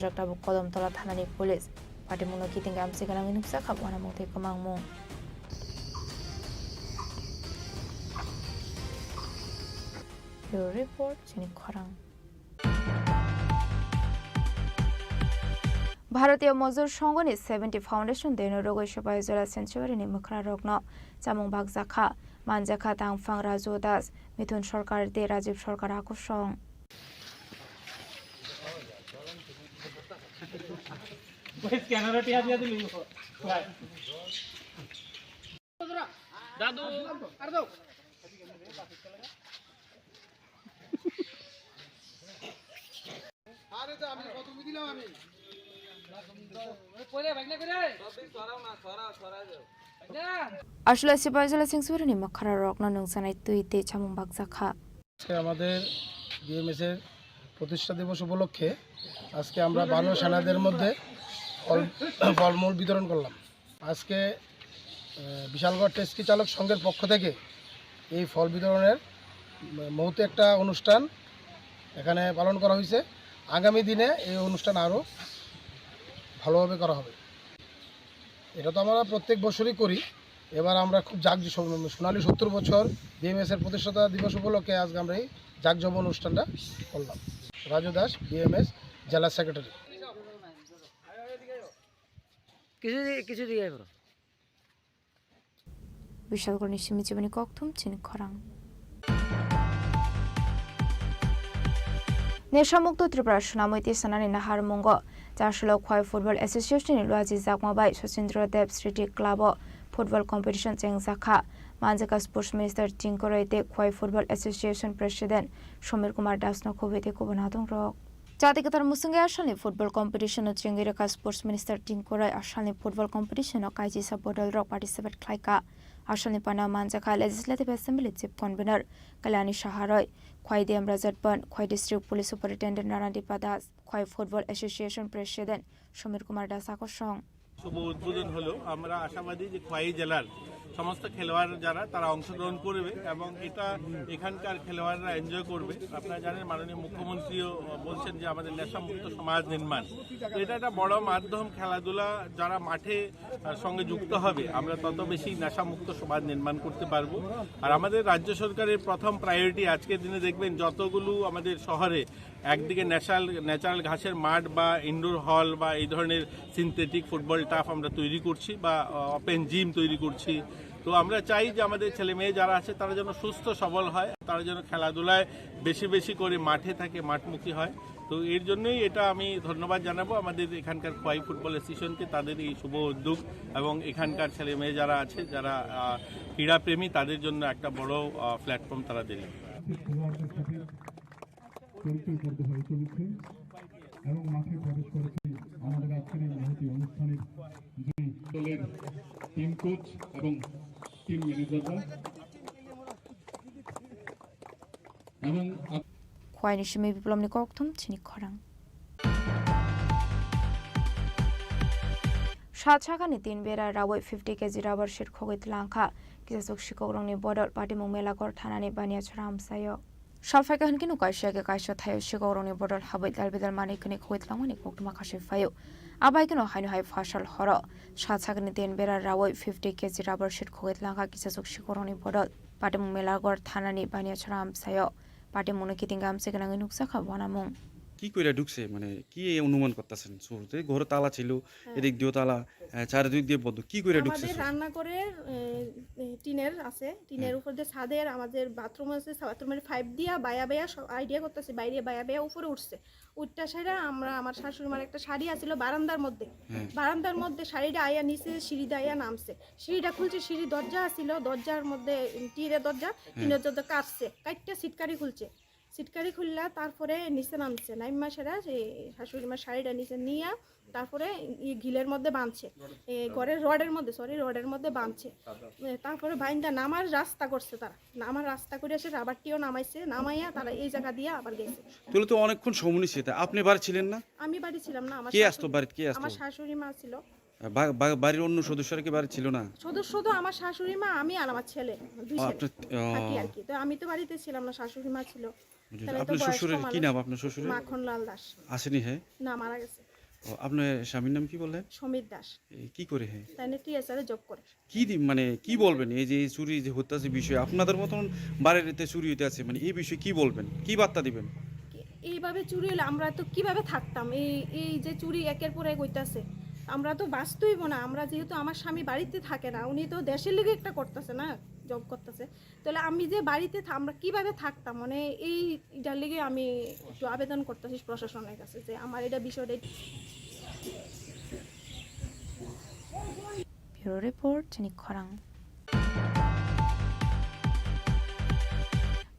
Raktabuk Kodamtala Thanani Police. Patimuno Kiting Amsikanang Inuksak Wanamote Kamangmong. Your report, Chini Khorang. ভারতীয় মজুর সংগঠন 70 foundation দেন রোগৈ সবাই জোড়া সেঞ্চুরি নি মুখরা রগ্ন চামুং বাগজাখা মানজাখা তাংফাং রাজু দাস মিথুন সরকার দে রাজীব সরকার আকর্ষণ দাদু আর দাও আরে তো আমি কত দিলাম আমি আসলে সিপাইজলা সেঞ্চুরি নি মুখরা রগ্ন নংসানাই তুইতে চামুং বাগজাখা আমাদের বিএমএস এর প্রতিষ্ঠা দিবস উপলক্ষে আজকে আমরা বানর সেনাদের মধ্যে ফলমূল বিতরণ করলাম। আজকে বিশালগড় টেস্কি চালক সংঘের পক্ষ থেকে এই ফল বিতরণের মুহূর্তে একটা অনুষ্ঠান এখানে পালন করা হয়েছে। আগামী দিনে এই অনুষ্ঠান আরও ভালোভাবে করা হবে। এটা তো আমরা প্রত্যেক বছরই করি। এবার আমরা খুব সোনালী 70 বছর বিএমএস এর প্রতিষ্ঠাতা দিবস উপলক্ষে আজকে আমরা এই জাঁকজমক অনুষ্ঠানটা করলাম। রাজু দাস বিএমএস জেলা সেক্রেটারি। বিশালগড় নিশিমি জীবনী ককথুম চিনি খরাং নেশামুক্ত ত্রিপুরা সুনামৈতি সানানি নাহার মঙ্গ চারশোল খয় ফুটবল এসোসিয়েশনের লুয়াজি জাকমাবাই Sachindra Deb Smriti club football competition চেংজাখা মানজাকা স্পোর্টস মিনিস্টার টিংকরইতে খয় football association president Samir Kumar Das নখবিতে কুবনাদং রক জাতিগতার মুসঙ্গে আসামনি ফুটবল কম্পিটিশন ও চেঙ্গিরেকা স্পোর্টস মিনিস্টার টিংকরাই আসামনি ফুটবল কম্পিটিশন ও কাইজিসা বদল রক পার্টিসিপেট খাইকা আসামনি পানা মানজাকা legislative assembly chief convenor Kalyani সাহারয় খয় ডিএম রাজতবন খয় district police superintendent Ranadipa Das খয় football association president Samir Kumar Das আকর্ষণ শুভ উদ্বোধন হলো। আমরা আশাবাদী যে খোয়াই জেলার সমস্ত খেলোয়াড় যারা তারা অংশগ্রহণ করবে এবং এটা এখানকার খেলোয়াড়রা এনজয় করবে। আপনারা জানেন মাননীয় মুখ্যমন্ত্রীও বলছেন যে আমাদের নেশামুক্ত সমাজ নির্মাণ, এটা একটা বড় মাধ্যম। খেলাধুলা যারা মাঠে সঙ্গে যুক্ত হবে আমরা তত বেশি নেশামুক্ত সমাজ নির্মাণ করতে পারবো। আর আমাদের রাজ্য সরকারের প্রথম প্রায়োরিটি আজকের দিনে দেখবেন যতগুলো আমাদের শহরে একদিকে ন্যাচারাল ঘাসের মাঠ বা ইনডোর হল বা এই ধরনের সিনথেটিক ফুটবল টাফ আমরা তৈরি করছি বা ওপেন জিম তৈরি করছি। তো আমরা চাই যে আমাদের ছেলে মেয়ে যারা আছে তারা যেন সুস্থ সবল হয়, তারা যেন খেলাধুলায় বেশি বেশি করে মাঠে থাকে, মাঠমুখী হয়। তো এর জন্যই এটা আমি ধন্যবাদ জানাবো আমাদের এখানকার খোয়াই ফুটবল অ্যাসোসিয়েশনকে, তাদের এই শুভ উদ্যোগ এবং এখানকার ছেলে মেয়ে যারা আছে যারা ক্রীড়াপ্রেমী তাদের জন্য একটা বড় প্ল্যাটফর্ম তারা দিল। পরিচয় করতে হয়ে চলেছে এবং মাঠে প্রবেশ করেছে আমাদের আজকের এই মহতি অনুষ্ঠানের দুই দলের টিম কোচ এবং টিম ম্যানেজাররা এবং খোয়াই নিশিমি বিপ্লব নি ককথুম চিনি খরাং সাতশাখানি 3 বেড়া রাবই 50 কেজি রাবার শিট খগৈত লাংখা কিসাসুক শিকরংনি বদল পাটিমুং মেলাগড় থানানি বানিয়াছড়া আমসায় সালফাইকা হনকিনু কাইশাকে কাইশা থায় শিকরংনি বদল হাবৈ দালবেদাল মানিকনি খগৈত লাংমানি ককটুমা খাসে ফায়ো আবাইকিনো হাইনো হাই ফাশাল হর সাতশাখানি 3 বেড়া রাবই 50 কেজি রাবার শিট খগৈত লাংখা কিসাসুক শিকরংনি বদল পাটিমুং মেলাগড় থানানি বানিয়াছড়া আমসায় পাটিমুং কিতিং আমসেগনাং নুকসাখা বনামুং কি কইরা ঢুকছে মানে কি অনুমান করতেছেন? শুরুতে ঘরে তালা ছিল, এদিক দিয়ে তালা, চারিদিক দিয়ে বন্ধ, কি কইরা ঢুকছে? আমাদের রান্না করে টিনের আছে, টিনের উপর দিয়ে ছাদের আমাদের বাথরুম আছে, বাথরুমের 5 দিয়া বায়া আইডিয়া করতেছে, বাইরে বায়া উপরে উঠছে। উঠটা সেরা আমরা আমার শাশুড়িমার একটা শাড়ি আছিল বারান্দার মধ্যে শাড়িটা আয়া নিচে সিঁড়িটা আয়া নামছে, সিঁড়িটা খুলছে, সিঁড়ি দরজা আছিল, দরজার মধ্যে টিনের দরজা, টিনের দরজা কাটটা সিটকারি খুলছে, সিটকারি খুললা তারপরে নিচে নামছে, নাইমা সেরা শাশুড়িমার শাড়িটা নিচে নিয়ে তারপরে ঘিলের মধ্যে বাঁধছে, ঘরের রডের মধ্যে বাঁধছে। তারপরে বাইন্দা নামার রাস্তা করছে, তারা নামার রাস্তা করে এসে রাবারটিও নামাইয়া তারা এই জায়গা দিয়ে আবার গেছে। তাহলে তো অনেকক্ষণ সময় নিছে। আপনি বাড়ি ছিলেন না? আমি বাড়ি ছিলাম না। কে আসতো বাড়িতে? কে আসতো? আমার শাশুড়ি মা ছিল। বাড়ির অন্য সদস্যরা কি বাড়ি ছিল না? সদস্য তো আমার শাশুড়ি মা, আমি আর আমার ছেলে, দুই ছেলে থাকি আর কি। তো আমি তো বাড়িতে ছিলাম না, শাশুড়ি মা ছিল। আপনার শ্বশুরের কি নাম? আপনার শ্বশুরের? মাখনলাল দাস। আসেনি? হ্যাঁ, না, মারা গেছে। ও, আপনার স্বামীর নাম কি বললেন? সমীর দাস। কি করে? হ্যাঁ, তাই টিএসআরে জব করে। মানে কি বলবেন এই যে চুরি যে হত্যাছে বিষয়, আপনাদের মতন বাড়িতে চুরি হইতে আছে, মানে এই বিষয়ে কি বলবেন, কি বার্তা দিবেন? এইভাবে চুরি হলে আমরা তো কিভাবে থাকতাম? এই যে চুরি একের পর এক হইতাছে, আমরা তো বাঁচতেইব না। আমরা যেহেতু আমার স্বামী বাড়িতে থাকে না, উনি তো দেশের লিগে একটা করতেছে না, জব করতেছে, তাহলে আমি যে বাড়িতে আমরা কিভাবে থাকতাম? মানে এইটার লিগে আমি একটু আবেদন করতেছি প্রশাসনের কাছে যে আমার এটা বিষয়টা। ব্যুরো রিপোর্ট চিনি খরাং।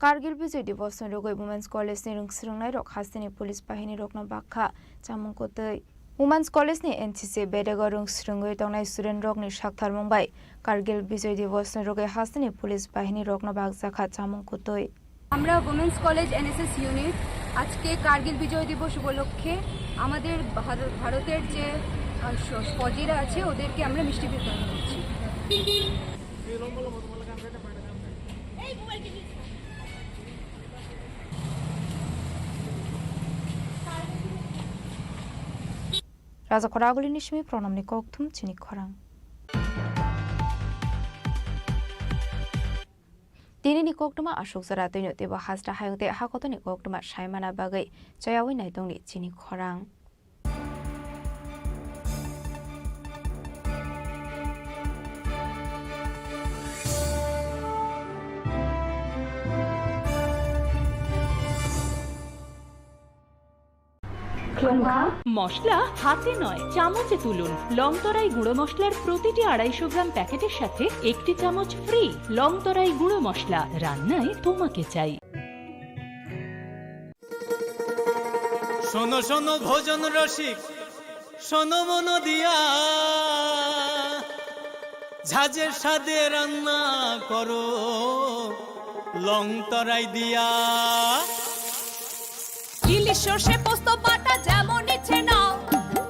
কার্গিল বিজয় দিবস রোগৈ উমেন্স কলেজ नि रोंनाय रक हास्तिनि पुलिस बाहिनी रकना बाखा चामुंगखौतै उमेन्स कलेज नि एनसीसी बेडेगा रोंस्रोङै तंनाय स्टुडेन्ट रकनि साक्थार मुंबाय कारगिल विजय दिवस रगै हास्तिनि पुलिस बाहिनी रकना बागजाखा चामुंगखौतै আমরা উমেন্স কলেজ এনএসএস ইউনিট আজকে কার্গিল বিজয় দিবস উপলক্ষে আমাদের ভারতের যে ফৌজিরা আছে ওদেরকে আমরা মিষ্টি বিতরণ করছি। राजा खरागुली निशमी प्रणामनि कक्थुम चिनि खरां। दिनैनि कक्टुमा अशोक जरा दैनो देबा हाजरा हायंते हाकतनि कक्टुमा सायमाना बागै जयावै नायदंनि चिनि खरां। মশলা হাতে নয় চামচে তুলুন। লংতরাই গুঁড়ো মশলার প্রতিটি 250 গ্রাম প্যাকেটের সাথে 1টি চামচ ফ্রি। লংতরাই গুঁড়ো মশলা, রান্নায় তোমাকে চাই। শোনো শোনো ভোজন রসিক, শোনো মন দিয়া, ঝাঁঝের স্বাদে রান্না করো লংতরাই দিয়া। ইলিশ সর্ষে পোস্ত বাটা যেমন ইচ্ছে নাও,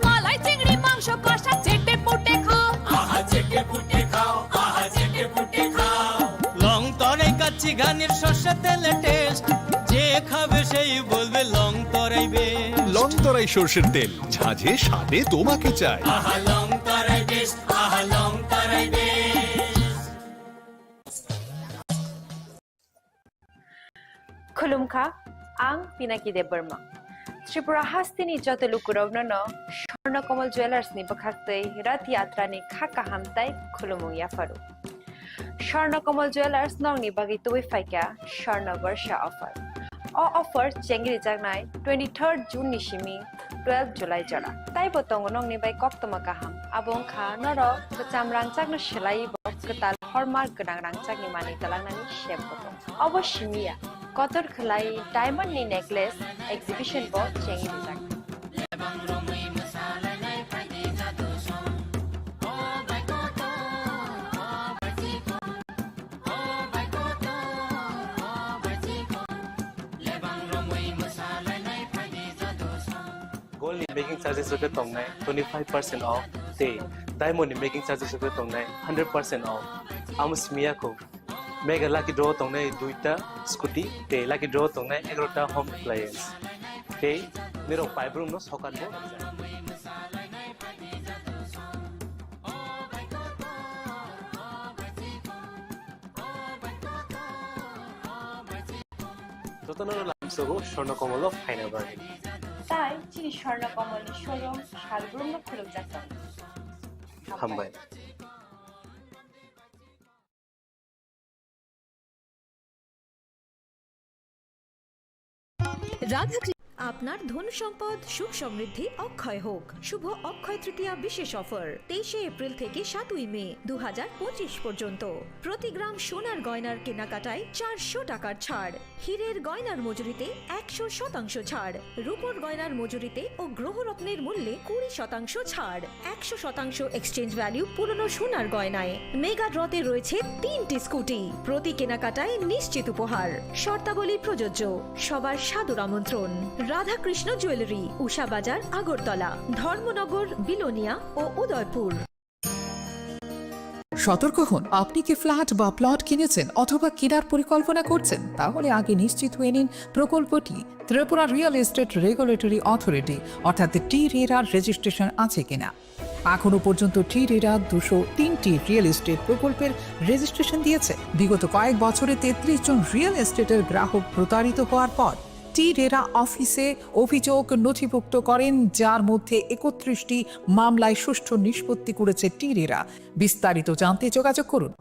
মালাই চিংড়ি মাংস কষা চেটে পুটে খাও, আহা চেটে পুটে খাও, আহা চেটে পুটে খাও। লংতরাই কাচ্চি ঘানির সর্ষে তেলে টেস্ট, যে খাবে সেই বলবে লংতরাই বেশ। লংতরাই সর্ষের তেল, ঝাঁঝে স্বাদে তোমাকে চাই। আহা লংতরাই বেশ, আহা লংতরাই বেশ। खुलुमखा आं पिनाकी देब बर्मा त्रिपुरा हास्तिनि जत लुकुरावनो स्वर्णकमल ज्वेलार्सनि बखाक्तै रथ यात्रानि खाका हामताय खुलुमु याफारु। स्वर्णकमल ज्वेलार्स नंगनि बागै तुबै फाइका स्वर्ण वर्ष अफर ऑफर चेंगरि जागनाय 23 जून निसिमी 12 जुलाई जरा ताइ बतंग नंगनि बाय कक्तमा गाहाम आबुं खा नर चामरां चागनो सेलाय बकताल हरमार्क गोनां रांचागनि मानि तलांनानि शेप बतंग अवश्यमिया कतर खलाई डायमंड नि नेकलेस एग्जिबिशन बो चेंगि जाग Gold making charges hoke tongnai 25% off te diamond making charges hoke tongnai 100% off amusmia ko mega lucky draw tongnai 2ta scooty te lucky draw tongnai 11ta home appliance te niro paibrum no sokan bo jotono lamsogo Swarnakamal final bargain তাই চিনি স্বর্ণকমলের showroom শালগ্রামে খুলে যাচ্ছে হামবাই। আপনার ধন সম্পদ সুখ সমৃদ্ধি অক্ষয় হোক। শুভ অক্ষয় তৃতীয়া বিশেষ অফার 23 এপ্রিল থেকে 7 মে 2025 পর্যন্ত প্রতি গ্রাম সোনার গয়নার কেনাকাটায় 400 টাকার ছাড়, হীরের গয়নার মজুরিতে 100% ছাড়, রূপোর গয়নার মজুরিতে ও গ্রহরত্নের মূল্যে 20% ছাড়, 100% এক্সচেঞ্জ ভ্যালু পুরনো সোনার গয়নায়। মেগা ড্রতে রয়েছে 3টি স্কুটি, প্রতি কেনাকাটায় নিশ্চিত উপহার। শর্তাবলী প্রযোজ্য। সবার সাদর আমন্ত্রণ। রাধাকৃষ্ণ জুয়েলারি, উষা বাজার, আগরতলা, ধর্মনগর, বিলোনিয়া ও উদয়পুর। সতর্ক হন, আপনি কি ফ্ল্যাট বা প্লট কিনেছেন অথবা কেনার পরিকল্পনা করছেন, তাহলে আগে নিশ্চিত হয়ে নিন প্রকল্পটি Tripura real estate regulatory authority অর্থাৎ টি-রেরার রেজিস্ট্রেশন আছে কিনা। এখনো পর্যন্ত টি-রেরা 203টি রিয়েল এস্টেট প্রকল্পের রেজিস্ট্রেশন দিয়েছে। বিগত কয়েক বছরে 33 জন রিয়েল এস্টেটের গ্রাহক প্রতারিত হওয়ার পর টি-রেরা অফিসে অভিযোগ নথিভুক্ত করেন, যার মধ্যে 31টি মামলায় সুষ্ঠু নিষ্পত্তি করেছে টি-রেরা। বিস্তারিত জানতে যোগাযোগ করুন।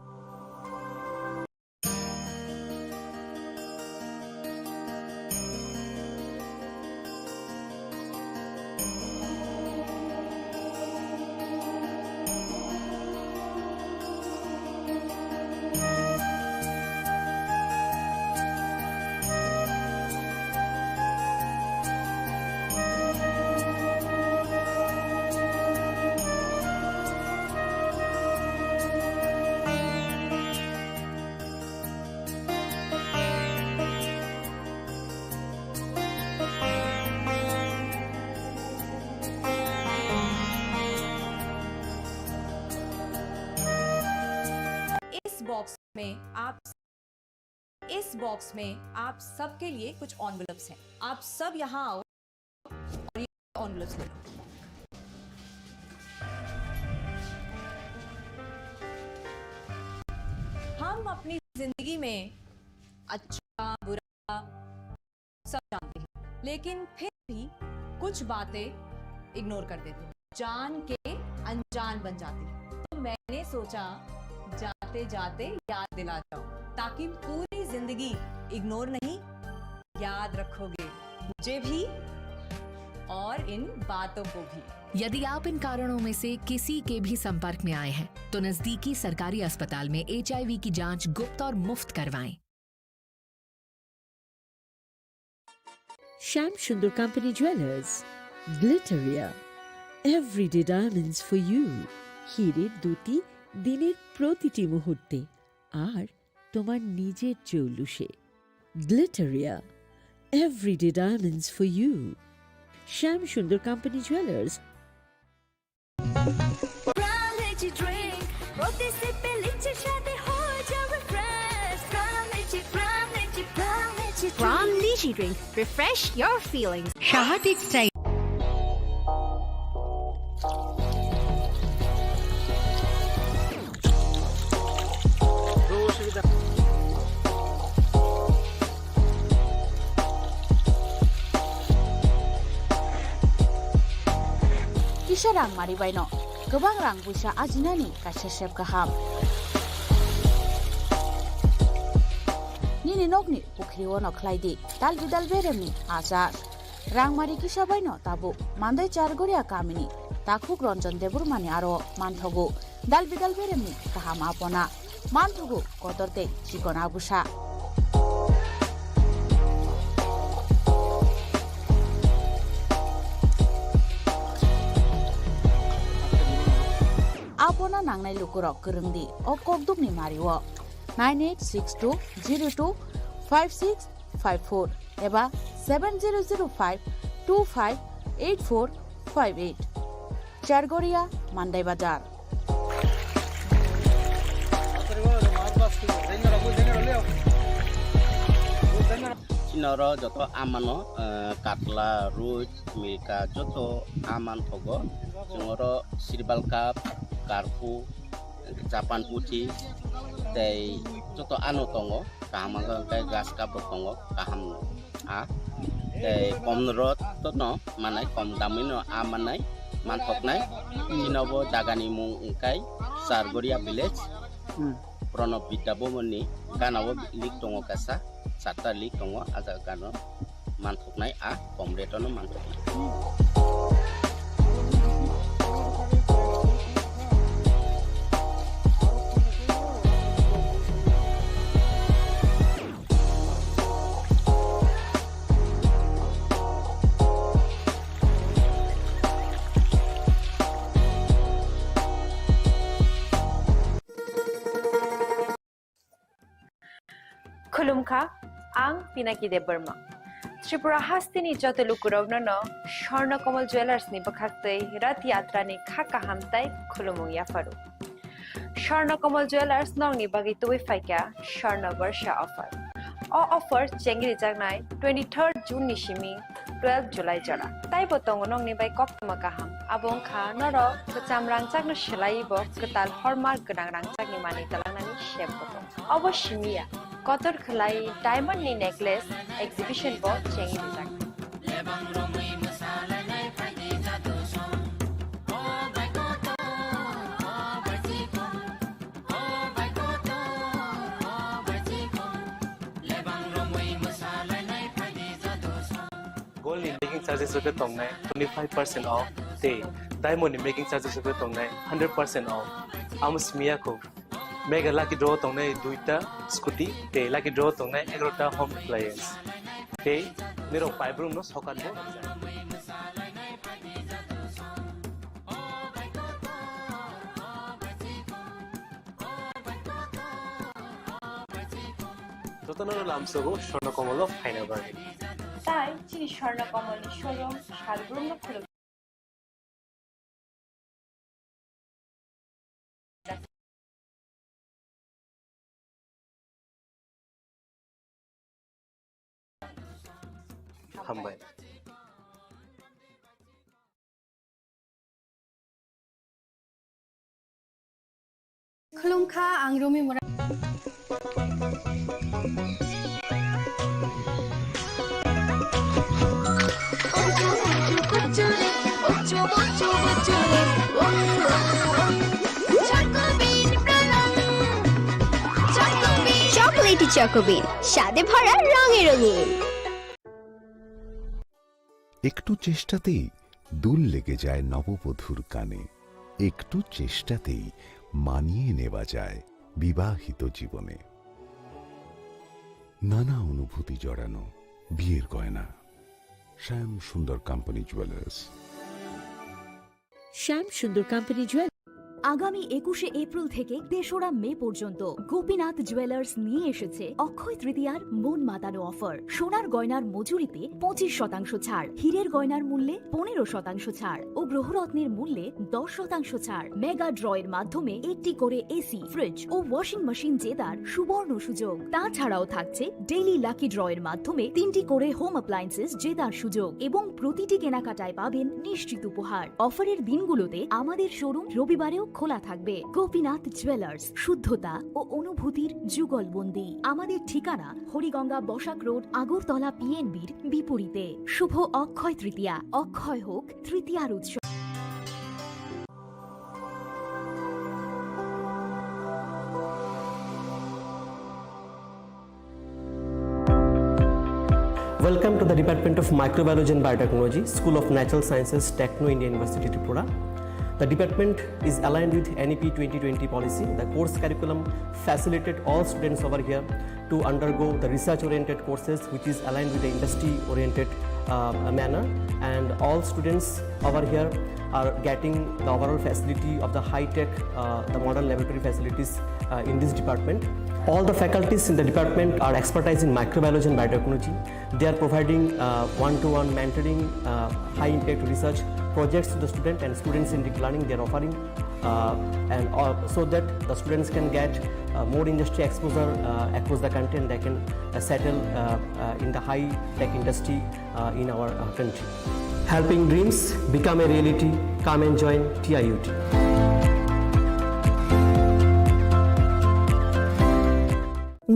इस बॉक्स में आप सबके लिए कुछ एनवेलप्स हैं। आप सब यहाँ आओ और ये एनवेलप्स ले लो। हम अपनी जिंदगी में अच्छा बुरा सब जानते हैं, लेकिन फिर भी कुछ बातें इग्नोर कर देते हैं, जान के अनजान बन जाते हैं। तो मैंने सोचा जाते जाते याद दिला जाओ, ताकि पूरी जिंदगी इग्नोर नहीं, याद रखोगे मुझे भी और इन बातों को भी। यदि आप इन कारणों में से किसी के भी संपर्क में आए हैं तो नजदीकी सरकारी अस्पताल में HIV की जांच गुप्त और मुफ्त करवाएं। Sham Sundar Company Jewelers, Glitteria, everyday diamonds for you. হীরের দুটি দিনের প্রতিটি মুহূর্তে আর তোমার নিজের জৌলুসে। Glitteria, everyday diamonds for you. Sham Sundar Company Jewelers. From Lychee Drink, refresh your feelings. Shaha Textile. Kisha rang mari baino, gobang rang busa ajinani kasesep kaham. Nini nokni pukriwo no klaidi, dal bidal beremi azar. Rang mari kisha baino tabu, mandai chargoria kamini, takuk ronjon debur mani aro manthogu, dal bidal beremi kaham apona, manthogu kotorte chikona busa. Apona nangnai lukurok kerengdi o kokdukni mariwo 9862025654 eba 7005258458 Chargoria Mandai Bazar. Chinoro joto amano katla ruj mika joto aman togo jongoro sirbal kap karpu Japan putih tei joto anu tongo kaham kai gas kap tongo kaham a tei komrot tono manai kom damino amanai mantok nai Chinobo dagani mung kai Sargoria village Pronop Bidabo moni ganawo lik tongo kasa Sata lik tongo aga gano mantok nai a komretono mantok. Khulumkha ang Pinaki Deberma. Tripura Hastini Jotelukurogno no Shorna Komal Jewelers ni bakhaktei Rath Yatra ni khaka hamtai khulumung yafaru. Swarnakamal jewellers নংনি বাগি তুই ফাইকা Swarnabarsha offer offer চেঙ্গিরি জাগনাই 23 June নিশিমি 12 July জরা তাই বতং নংনি বাই কক্তমা কাহাম abong kha noro kacham rangchak no selaibo ketal hormark gedang rangchak ni mani talangnani shep boto oboshimiya kotor khlai diamond ni necklace exhibition bo chengi dijak Gold in making charges of the tongue 25% off. Day diamond in making charges of the tongue 100% off. Amos Miyako. Mega lucky draw tongue duita scooty. Day lucky draw tongue egrota home appliance. Day Nero pipe room no socket. Totanoro Lamsogo, Shonokomolo, Final Bargain. তাই চিনি Swarnakamal showroom শালগ্রাম খুলে Hambai. खुलुमखा आं रमि मोरा chocolatey চকোবিন স্বাদে ভরা রঙে রঙিন। একটু চেষ্টাতেই দুল লেগে যায় নববধূর কানে, একটু চেষ্টাতেই মানিয়ে নেওয়া যায় বিবাহিত জীবনে। নানা অনুভূতি জড়ানো বিয়ের গয়না। শ্যাম সুন্দর কোম্পানি জুয়েলার্স। শ্যাম সুন্দর কোম্পানি জুয়েলার্স আগামী 21শে এপ্রিল থেকে 3রা মে পর্যন্ত গোপীনাথ জুয়েলার্স নিয়ে এসেছে অক্ষয় তৃতীয়ার মন মাতানো অফার। সোনার গয়নার মজুরিতে 25% ছাড়, হীরের গয়নার মূল্যে 15% ছাড় ও গ্রহরত্নের মূল্যে 10% ছাড়। মেগা ড্রয়ের মাধ্যমে একটি করে এসি, ফ্রিজ ও ওয়াশিং মেশিন জেতার সুবর্ণ সুযোগ। তাছাড়াও থাকছে ডেইলি লাকি ড্রয়ের মাধ্যমে 3টি করে হোম অ্যাপ্লায়েন্সেস জেতার সুযোগ এবং প্রতিটি কেনাকাটায় পাবেন নিশ্চিত উপহার। অফারের দিনগুলোতে আমাদের শোরুম রবিবারেও খোলা থাকবে। গোপীনাথ জুয়েলার্স, শুদ্ধতা ও অনুভূতির যুগলবন্দি। আমাদের ঠিকানা হরিগঙ্গা বসাক রোড, আগরতলা পিএনবির বিপরীতে। শুভ অক্ষয় তৃতীয়া, অক্ষয় হোক তৃতীয়ার উৎসব। Welcome to the Department of Microbiology and Biotechnology, School of Natural Sciences, Techno India University, Tripura. The department is aligned with NEP 2020 policy. The course curriculum facilitated all students over here to undergo the research-oriented courses, which is aligned with the industry-oriented manner. And all students over here are getting the overall facility of the high-tech, the modern laboratory facilities in this department. All the faculties in the department are expertise in microbiology and biotechnology. They are providing one-to-one mentoring, high-impact research projects to the student, and students in deep learning they are offering, so that the students can get more industry exposure across the country, and they can settle in the high-tech industry in our country. Helping dreams become a reality. Come and join TIUT.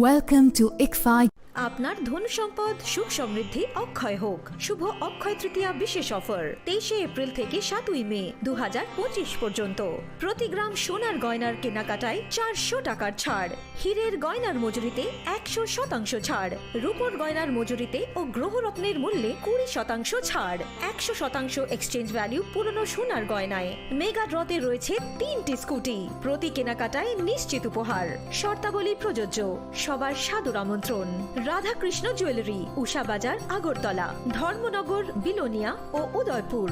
Welcome to ICFI. আপনার ধন সম্পদ সুখ সমৃদ্ধি অক্ষয় হোক। শুভ অক্ষয় তৃতীয়া বিশেষ offer 23শে April থেকে 7ই মে 2025 পর্যন্ত। প্রতি গ্রাম সোনার গয়নার কেনাকাটায় 400 টাকার ছাড়, হীরের গয়নার মজুরিতে 100% ছাড়, রূপোর গয়নার মজুরিতে ও গ্রহরত্নের মূল্যে 20% ছাড়, 100% এক্সচেঞ্জ ভ্যালু পুরনো সোনার গয়নায়। মেগা ড্রতে রয়েছে 3টি স্কুটি, প্রতি কেনাকাটায় নিশ্চিত উপহার। শর্তাবলী প্রযোজ্য। সবার সাদর আমন্ত্রণ। রাধাকৃষ্ণ জুয়েলারি, উষা বাজার, আগরতলা, ধর্মনগর, বিলোনিয়া ও Udaipur.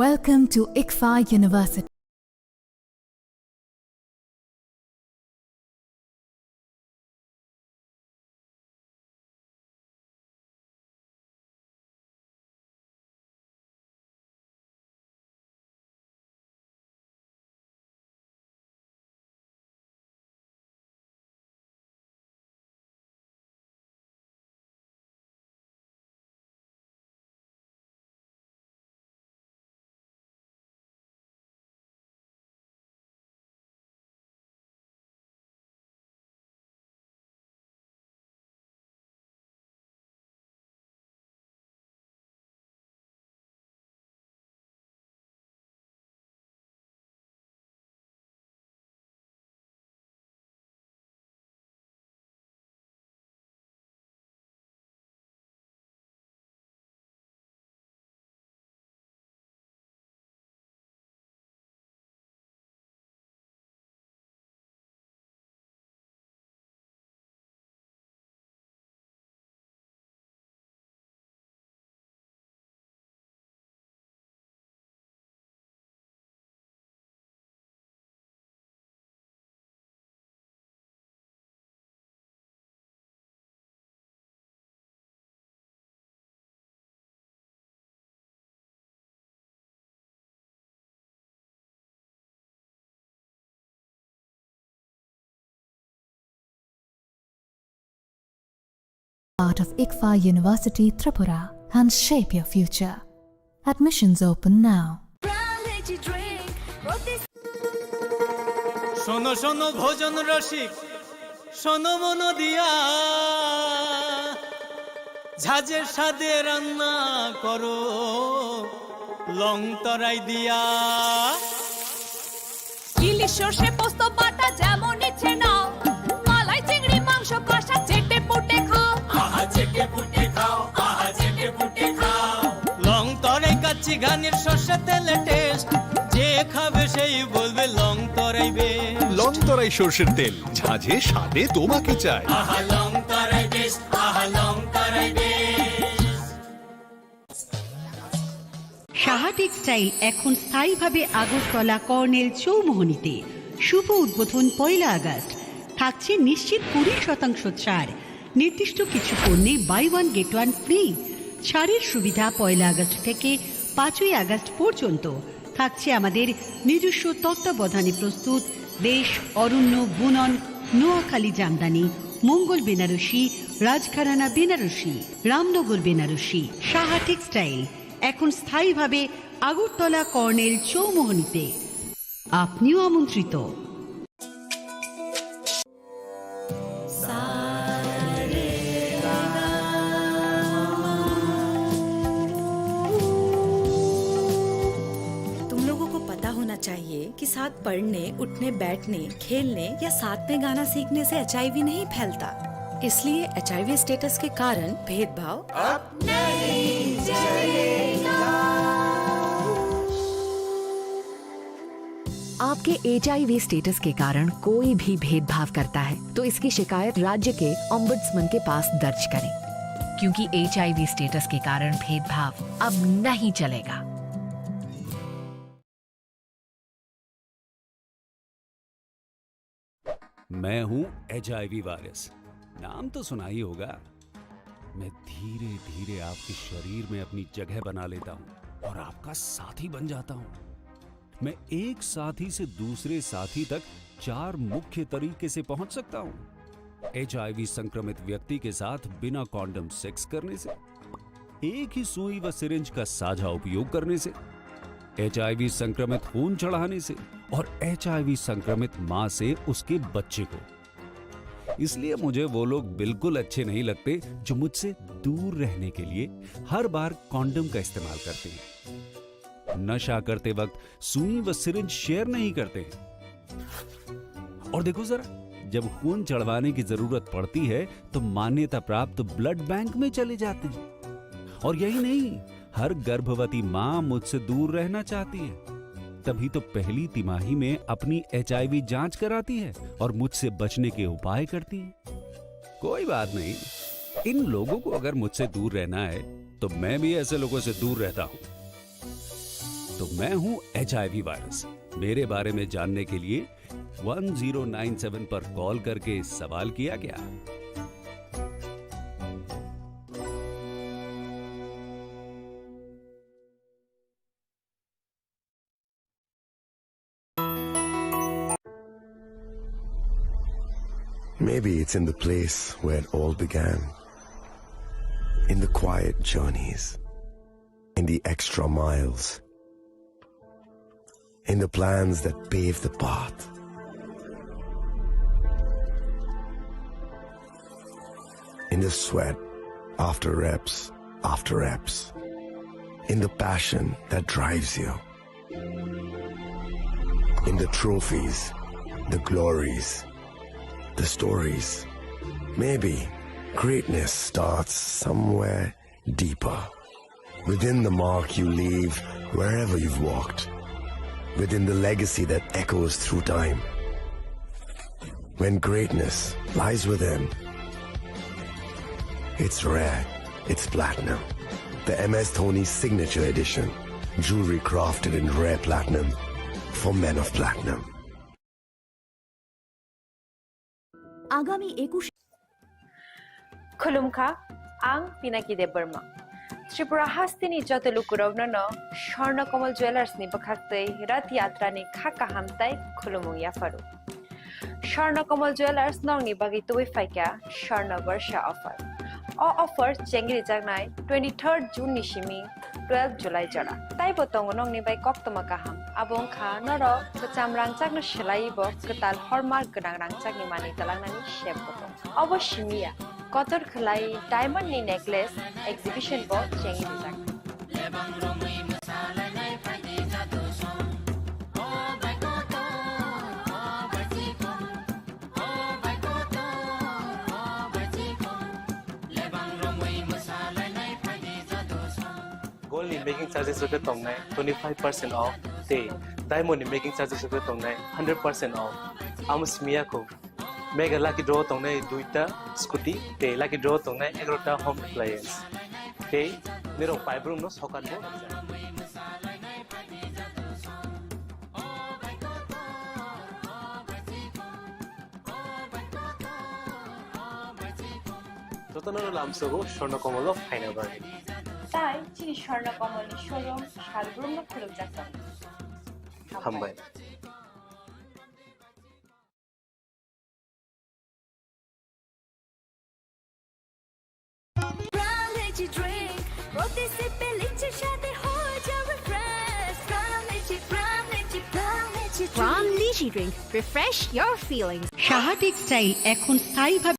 Welcome to ICFI University. part of ICFA University Tripura and shape your future. Admissions open now. শোনো শোনো ভোজন রসিক শোনো মন দিয়া ঝাঁঝের স্বাদে রান্না করো লং তরাই দিয়া ইলিশ সর্ষে পোস্ত বাটা যেমন ইচ্ছে নাও মালাই চিংড়ি মাংস কষা চেটে পুটে খাও আহা চেটে পুটে খাও আহা চেটে পুটে খাও লং তরাই কাচ্চি ঘানির সর্ষে তেলে টেস্ট যে খাবে সেই বলবে লং তরাই বেশ লং তরাই সর্ষের তেল ঝাঁঝে স্বাদে তোমাকে চাই আহা লং তরাই বেশ আহা লং তরাই বেশ সাহা টেক্সটাইল এখন স্থায়ীভাবে আগরতলা কর্নেল চৌমোহনীতে শুভ উদ্বোধন 1 আগস্ট থাকছে নিশ্চিত 20% ছাড় নির্দিষ্ট কিছু পণ্যে buy one get one free ছাড়ের সুবিধা 1 আগস্ট থেকে 5 আগস্ট পর্যন্ত থাকছে আমাদের নিজস্ব তত্ত্বাবধানে প্রস্তুত দেশ অরণ্য বুনন নোয়াখালী জামদানি মঙ্গল বেনারসি রাজঘরানা বেনারসি রামনগর বেনারসি সাহা টেক্সটাইল এখন স্থায়ীভাবে আগরতলা কর্নেল চৌমোহনীতে আপনিও আমন্ত্রিত चाहिए कि साथ पढ़ने उठने बैठने खेलने या साथ में गाना सीखने से HIV नहीं फैलता इसलिए HIV स्टेटस के कारण भेदभाव अब नहीं चलेगा। आपके HIV स्टेटस के कारण कोई भी भेदभाव करता है तो इसकी शिकायत राज्य के ओम्बुड्समैन के पास दर्ज करें क्योंकि HIV स्टेटस के कारण भेदभाव अब नहीं चलेगा। मैं हूं HIV वायरस, नाम तो सुना ही होगा। मैं धीरे धीरे आपके शरीर में अपनी जगह बना लेता हूं और आपका साथी बन जाता हूं। मैं एक साथी से दूसरे साथी तक 4 मुख्य तरीके से पहुंच सकता हूं। HIV संक्रमित व्यक्ति के साथ बिना कॉन्डम सेक्स करने से, एक ही सुई व सिरिंज का साझा उपयोग करने से, HIV संक्रमित खून चढ़ाने से और HIV संक्रमित मां से उसके बच्चे को। इसलिए मुझे वो लोग बिल्कुल अच्छे नहीं लगते जो मुझसे दूर रहने के लिए हर बार कॉन्डम का इस्तेमाल करते हैं, नशा करते वक्त सुई व सिरिंज शेयर नहीं करते हैं। और देखो जरा, जब खून चढ़वाने की जरूरत पड़ती है तो मान्यता प्राप्त ब्लड बैंक में चले जाते हैं। और यही नहीं, हर गर्भवती मां मुझसे दूर रहना चाहती है, तभी तो पहली तिमाही में अपनी HIV जांच कराती है और मुझसे बचने के उपाय करती है। कोई बात नहीं, इन लोगों को अगर मुझसे दूर रहना है तो मैं भी ऐसे लोगों से दूर रहता हूं। तो मैं हूं HIV वायरस। मेरे बारे में जानने के लिए 1097 पर कॉल करके सवाल किया क्या? Maybe it's in the place where it all began. In the quiet journeys. In the extra miles. In the plans that pave the path. In the sweat after reps. In the passion that drives you. In the trophies, the glories, the stories. Maybe greatness starts somewhere deeper. Within the mark you leave wherever you've walked. Within the legacy that echoes through time. When greatness lies within, it's rare, it's platinum. The MS Dhoni Signature Edition. Jewelry crafted in rare platinum for men of platinum. आगामी 21 खुलुमखा आं Pinaki Debbarma Tripura हास्तिनी जतलुकुरावनो स्वर्णकमल jewellers नि बखाक्तै रथ यात्रा नि खाका हामताय खुलुमु याफारु स्वर्णकमल jewellers नंनि बागै तुबै फाइका स्वर्ण वर्ष offer offer chengri jagnai 23rd June ni shimi 12 July jara tai botong nong ni bai kok toma kaham abong kha noro kacham rangchak no shlai bo ketal hormar gedang rangchak ni mani talang nani shep botong obo shimiya kotor khlai diamond ni necklace exhibition bo chengri jagnai Gold in making charges of the tong 25% off. Day diamond in making charges of the tong 100% off. Amos miyako mega lucky draw tong duita scooty. Day lucky draw tong egrota home appliance. Day nirong pipe room no sokan mo. Totanano lamsogo shorno komolo final bargain. তাই চিনি স্বর্ণ কমল showroom শালগ্রাম খুলুক যাচ্ছে হামবাই From Lychee Drink, refresh your feelings. Saha textile এখন স্থায়ীভাবে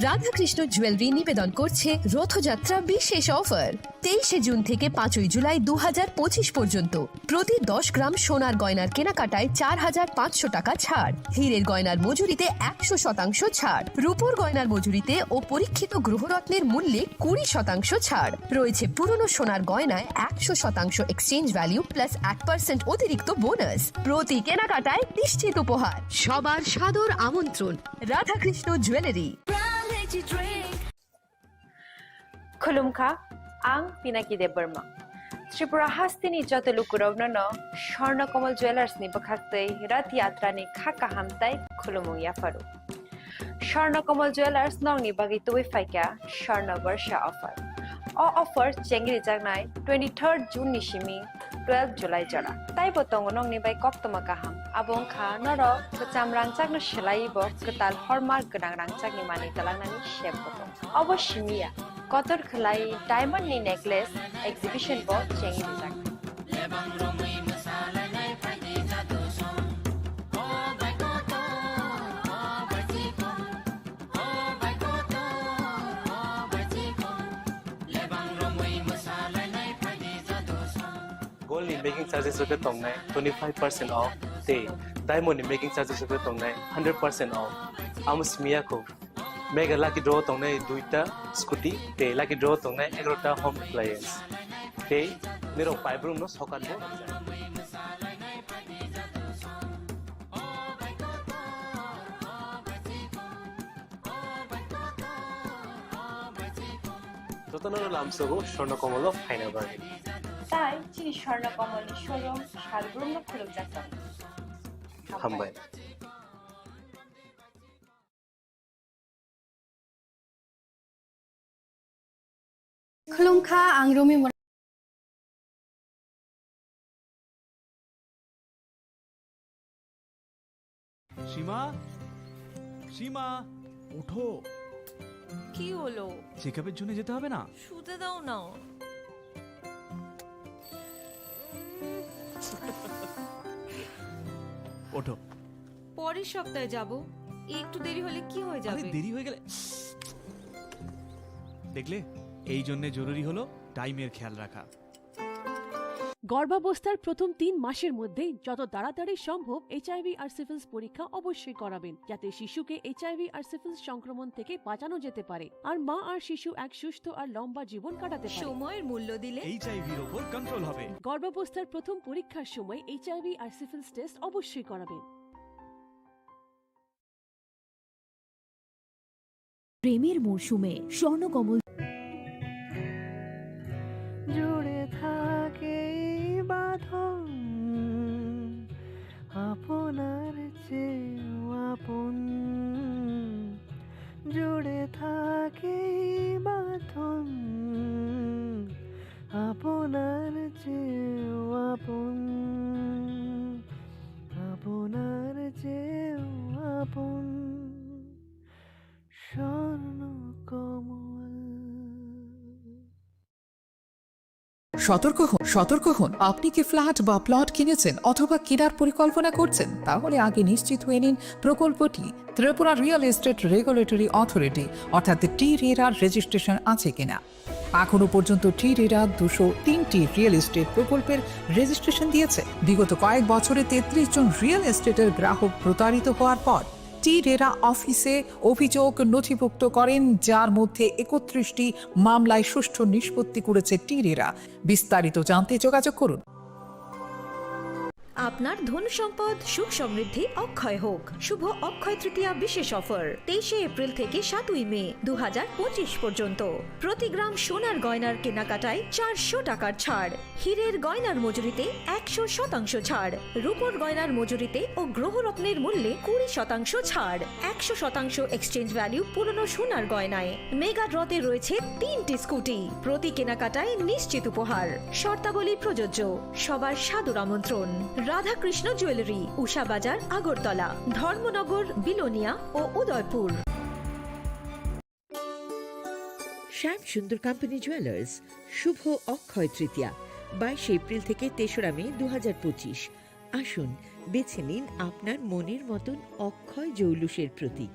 Radhakrishna jewellery নিবেদন করছে রথযাত্রা বিশেষ offer 23 June থেকে 5 জুলাই 2025 পর্যন্ত প্রতি 10 গ্রাম সোনার গয়নার কেনাকাটায় 4500 টাকা ছাড় হীরের গয়নার মজুরিতে 100% ছাড় রূপোর গয়নার মজুরিতে ও পরীক্ষিত গ্রহরত্নের মূল্যে 20% ছাড় রয়েছে পুরনো সোনার গয়নায় 100% এক্সচেঞ্জ ভ্যালু প্লাস 1% অতিরিক্ত বোনাস প্রতি কেনাকাটায় নিশ্চিত উপহার সবার সাদর আমন্ত্রণ রাধাকৃষ্ণ জুয়েলারি খুলুমখা আং পিনাকি দেববর্মা ত্রিপুরা হাস্তিনি যত লুকুরবনন স্বর্ণকমল জুয়েলার্স নি বখাক্তই রথ যাত্রা নি খাকা হামতাই খুলুমুয়া ফারু স্বর্ণকমল জুয়েলার্স নংনি বাগি তুই ফাইকা স্বর্ণ বর্ষা অফার অফার চেঙ্গরি জাগনাই 23rd June ni shimi 12 July jara tai botong nong ni bai kok toma kaham abong kha noro kacham rangchak no shlai bo ketal hormar gedang rangchak ni mani talang nani shep botong obo shimiya kotor khlai diamond ni necklace exhibition bo chengri jagnai Gold in making charges of the tong 25% off. Day diamond in making charges of the tong 100% off. Amos miyako mega lucky draw tong duita scooty. Day lucky draw tong egrota home appliance. Day nirong pipe room no sokan mo. Totanano lamsogo shorno komolo final bargain. তাই চিনি স্বর্ণ কমল showroom শালগ্রাম খুলুক যাচ্ছে হামবাই খুলুমখা আংরমি সীমা সীমা ওঠো কি হলো চেকআপের জন্য যেতে হবে না শুতে দাও না ওঠো পরের সপ্তাহে যাব একটু দেরি হলে কি হয়ে যাবে দেরি হয়ে গেলে দেখলে এই জন্য জরুরি হলো টাইমের খেয়াল রাখা গর্ভাবস্থার প্রথম 3 মাসের মধ্যে যত তাড়াতাড়ি সম্ভব এইচআইভি আর সিফিলিস পরীক্ষা অবশ্যই করাবেন যাতে শিশুকে এইচআইভি আর সিফিলিস সংক্রমণ থেকে বাঁচানো যেতে পারে আর মা আর শিশু এক সুস্থ আর লম্বা জীবন কাটাতে পারে সময়ের মূল্য দিলে এইচআইভির উপর কন্ট্রোল হবে গর্ভাবস্থার প্রথম পরীক্ষার সময় এইচআইভি আর সিফিলিস টেস্ট অবশ্যই করাবেন প্রেমের মরশুমে স্বর্ণকমল জুড়ে থাকে বাঁধন আপনার চেয়েও আপন জুড়ে থাকে বাঁধন আপনার চেয়েও আপন আপনার চেয়েও আপন স্বর্ণ কমল সতর্ক হন। আপনি কি ফ্ল্যাট বা প্লট কিনেছেন অথবা কেনার পরিকল্পনা করছেন? তাহলে আগে নিশ্চিত হয়ে নিন প্রকল্পটি Tripura real estate regulatory authority অর্থাৎ টি-রেরার রেজিস্ট্রেশন আছে কিনা। এখনো পর্যন্ত টি-রেরা 203টি রিয়েল এস্টেট প্রকল্পের রেজিস্ট্রেশন দিয়েছে। বিগত কয়েক বছরে 33 জন রিয়েল এস্টেটের গ্রাহক প্রতারিত হওয়ার পর টি-রেরা অফিসে অভিযোগ নথিভুক্ত করেন, যার মধ্যে 31টি মামলায় সুষ্ঠু নিষ্পত্তি করেছে টি-রেরা। বিস্তারিত জানতে যোগাযোগ করুন। আপনার ধন সম্পদ সুখ সমৃদ্ধি অক্ষয় হোক। শুভ অক্ষয় তৃতীয়া বিশেষ অফার 23 এপ্রিল থেকে 7 মে 2025 পর্যন্ত। প্রতি গ্রাম সোনার গয়নার কেনাকাটায় 400 টাকার ছাড়, হীরের গয়নার মজুরিতে 100% ছাড়, রূপোর গয়নার মজুরিতে ও গ্রহরত্নের মূল্যে 20% ছাড়, 100% এক্সচেঞ্জ ভ্যালু পুরনো সোনার গয়নায়। মেগা ড্রতে রয়েছে 3টি স্কুটি, প্রতি কেনাকাটায় নিশ্চিত উপহার। শর্তাবলী প্রযোজ্য। সবার সাদর আমন্ত্রণ। রাধাকৃষ্ণ জুয়েলারি, উষা বাজার, আগরতলা, ধর্মনগর, বিলোনিয়া ও উদয়পুর। শ্যাম সুন্দর কোম্পানি জুয়েলার্স শুভ অক্ষয় তৃতীয়া 22 এপ্রিল থেকে 3রা মে 2025। আসুন বেছে নিন আপনার মনের মতন অক্ষয় জৌলুসের প্রতীক।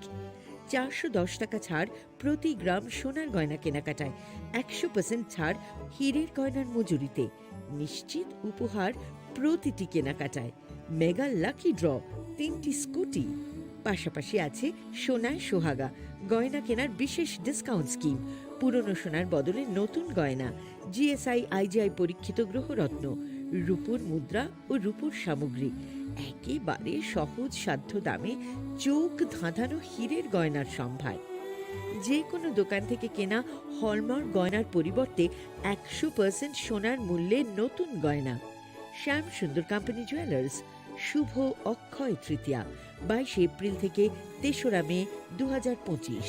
410 টাকা ছাড় প্রতি গ্রাম সোনার গয়না কেনাকাটায়, 100% ছাড় হীরের গয়নার মজুরিতে, নিশ্চিত উপহার প্রতিটি কেনাকাটায়। মেগা লাকি ড্র 3টি স্কুটি, পাশাপাশি আছে সোনায় সোহাগা গয়না কেনার বিশেষ ডিসকাউন্ট স্কিম, পুরনো সোনার বদলে নতুন গয়না, জিএসআই আইজিআই পরীক্ষিত গ্রহরত্ন, রূপোর মুদ্রা ও রূপোর সামগ্রী, একেবারে সহজ সাধ্য দামে চোখ ধাঁধানো হীরের গয়নার সম্ভার। যে কোনো দোকান থেকে কেনা হলমার্ক গয়নার পরিবর্তে 100% সোনার মূল্যে নতুন গয়না। শ্যাম সুন্দর কোম্পানি জুয়েলার্স শুভ অক্ষয় তৃতীয়া 22 এপ্রিল থেকে 3রা মে 2025।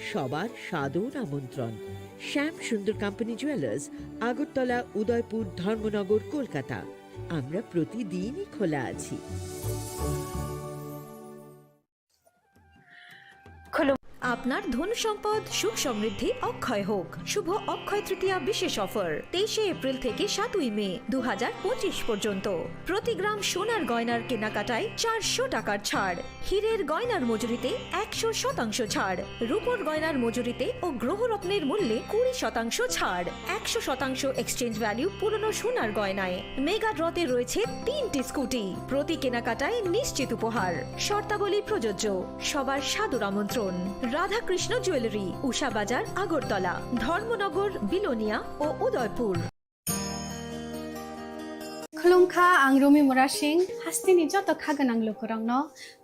সবার সাদর আমন্ত্রণ। শ্যাম সুন্দর কোম্পানি জুয়েলার্স, আগরতলা, উদয়পুর, ধর্মনগর, কলকাতা। আমরা প্রতিদিনই খোলা আছি। আপনার ধন সম্পদ সুখ সমৃদ্ধি অক্ষয় হোক। শুভ অক্ষয় তৃতীয়া বিশেষ অফার 23 এপ্রিল থেকে 7 মে 2025 পর্যন্ত। প্রতি গ্রাম সোনার গয়নার কেনাকাটায় 400 টাকার ছাড়, হীরের গয়নার মজুরিতে 100% ছাড়, রূপোর গয়নার মজুরিতে ও গ্রহরত্নের মূল্যে 20% ছাড়, 100% এক্সচেঞ্জ ভ্যালু পুরনো সোনার গয়নায়। মেগা ড্রতে রয়েছে 3টি স্কুটি, প্রতি কেনাকাটায় নিশ্চিত উপহার। শর্তাবলী প্রযোজ্য। সবার সাদর আমন্ত্রণ। রাধাকৃষ্ণ জুয়েলারি, উষা বাজার, আগরতলা, ধর্মনগর, বিলোনিয়া ও উদয়পুর। खुलुमखा आं रमि मुरा सिंह हास्तिनि जत खागोनां लोगोरांनो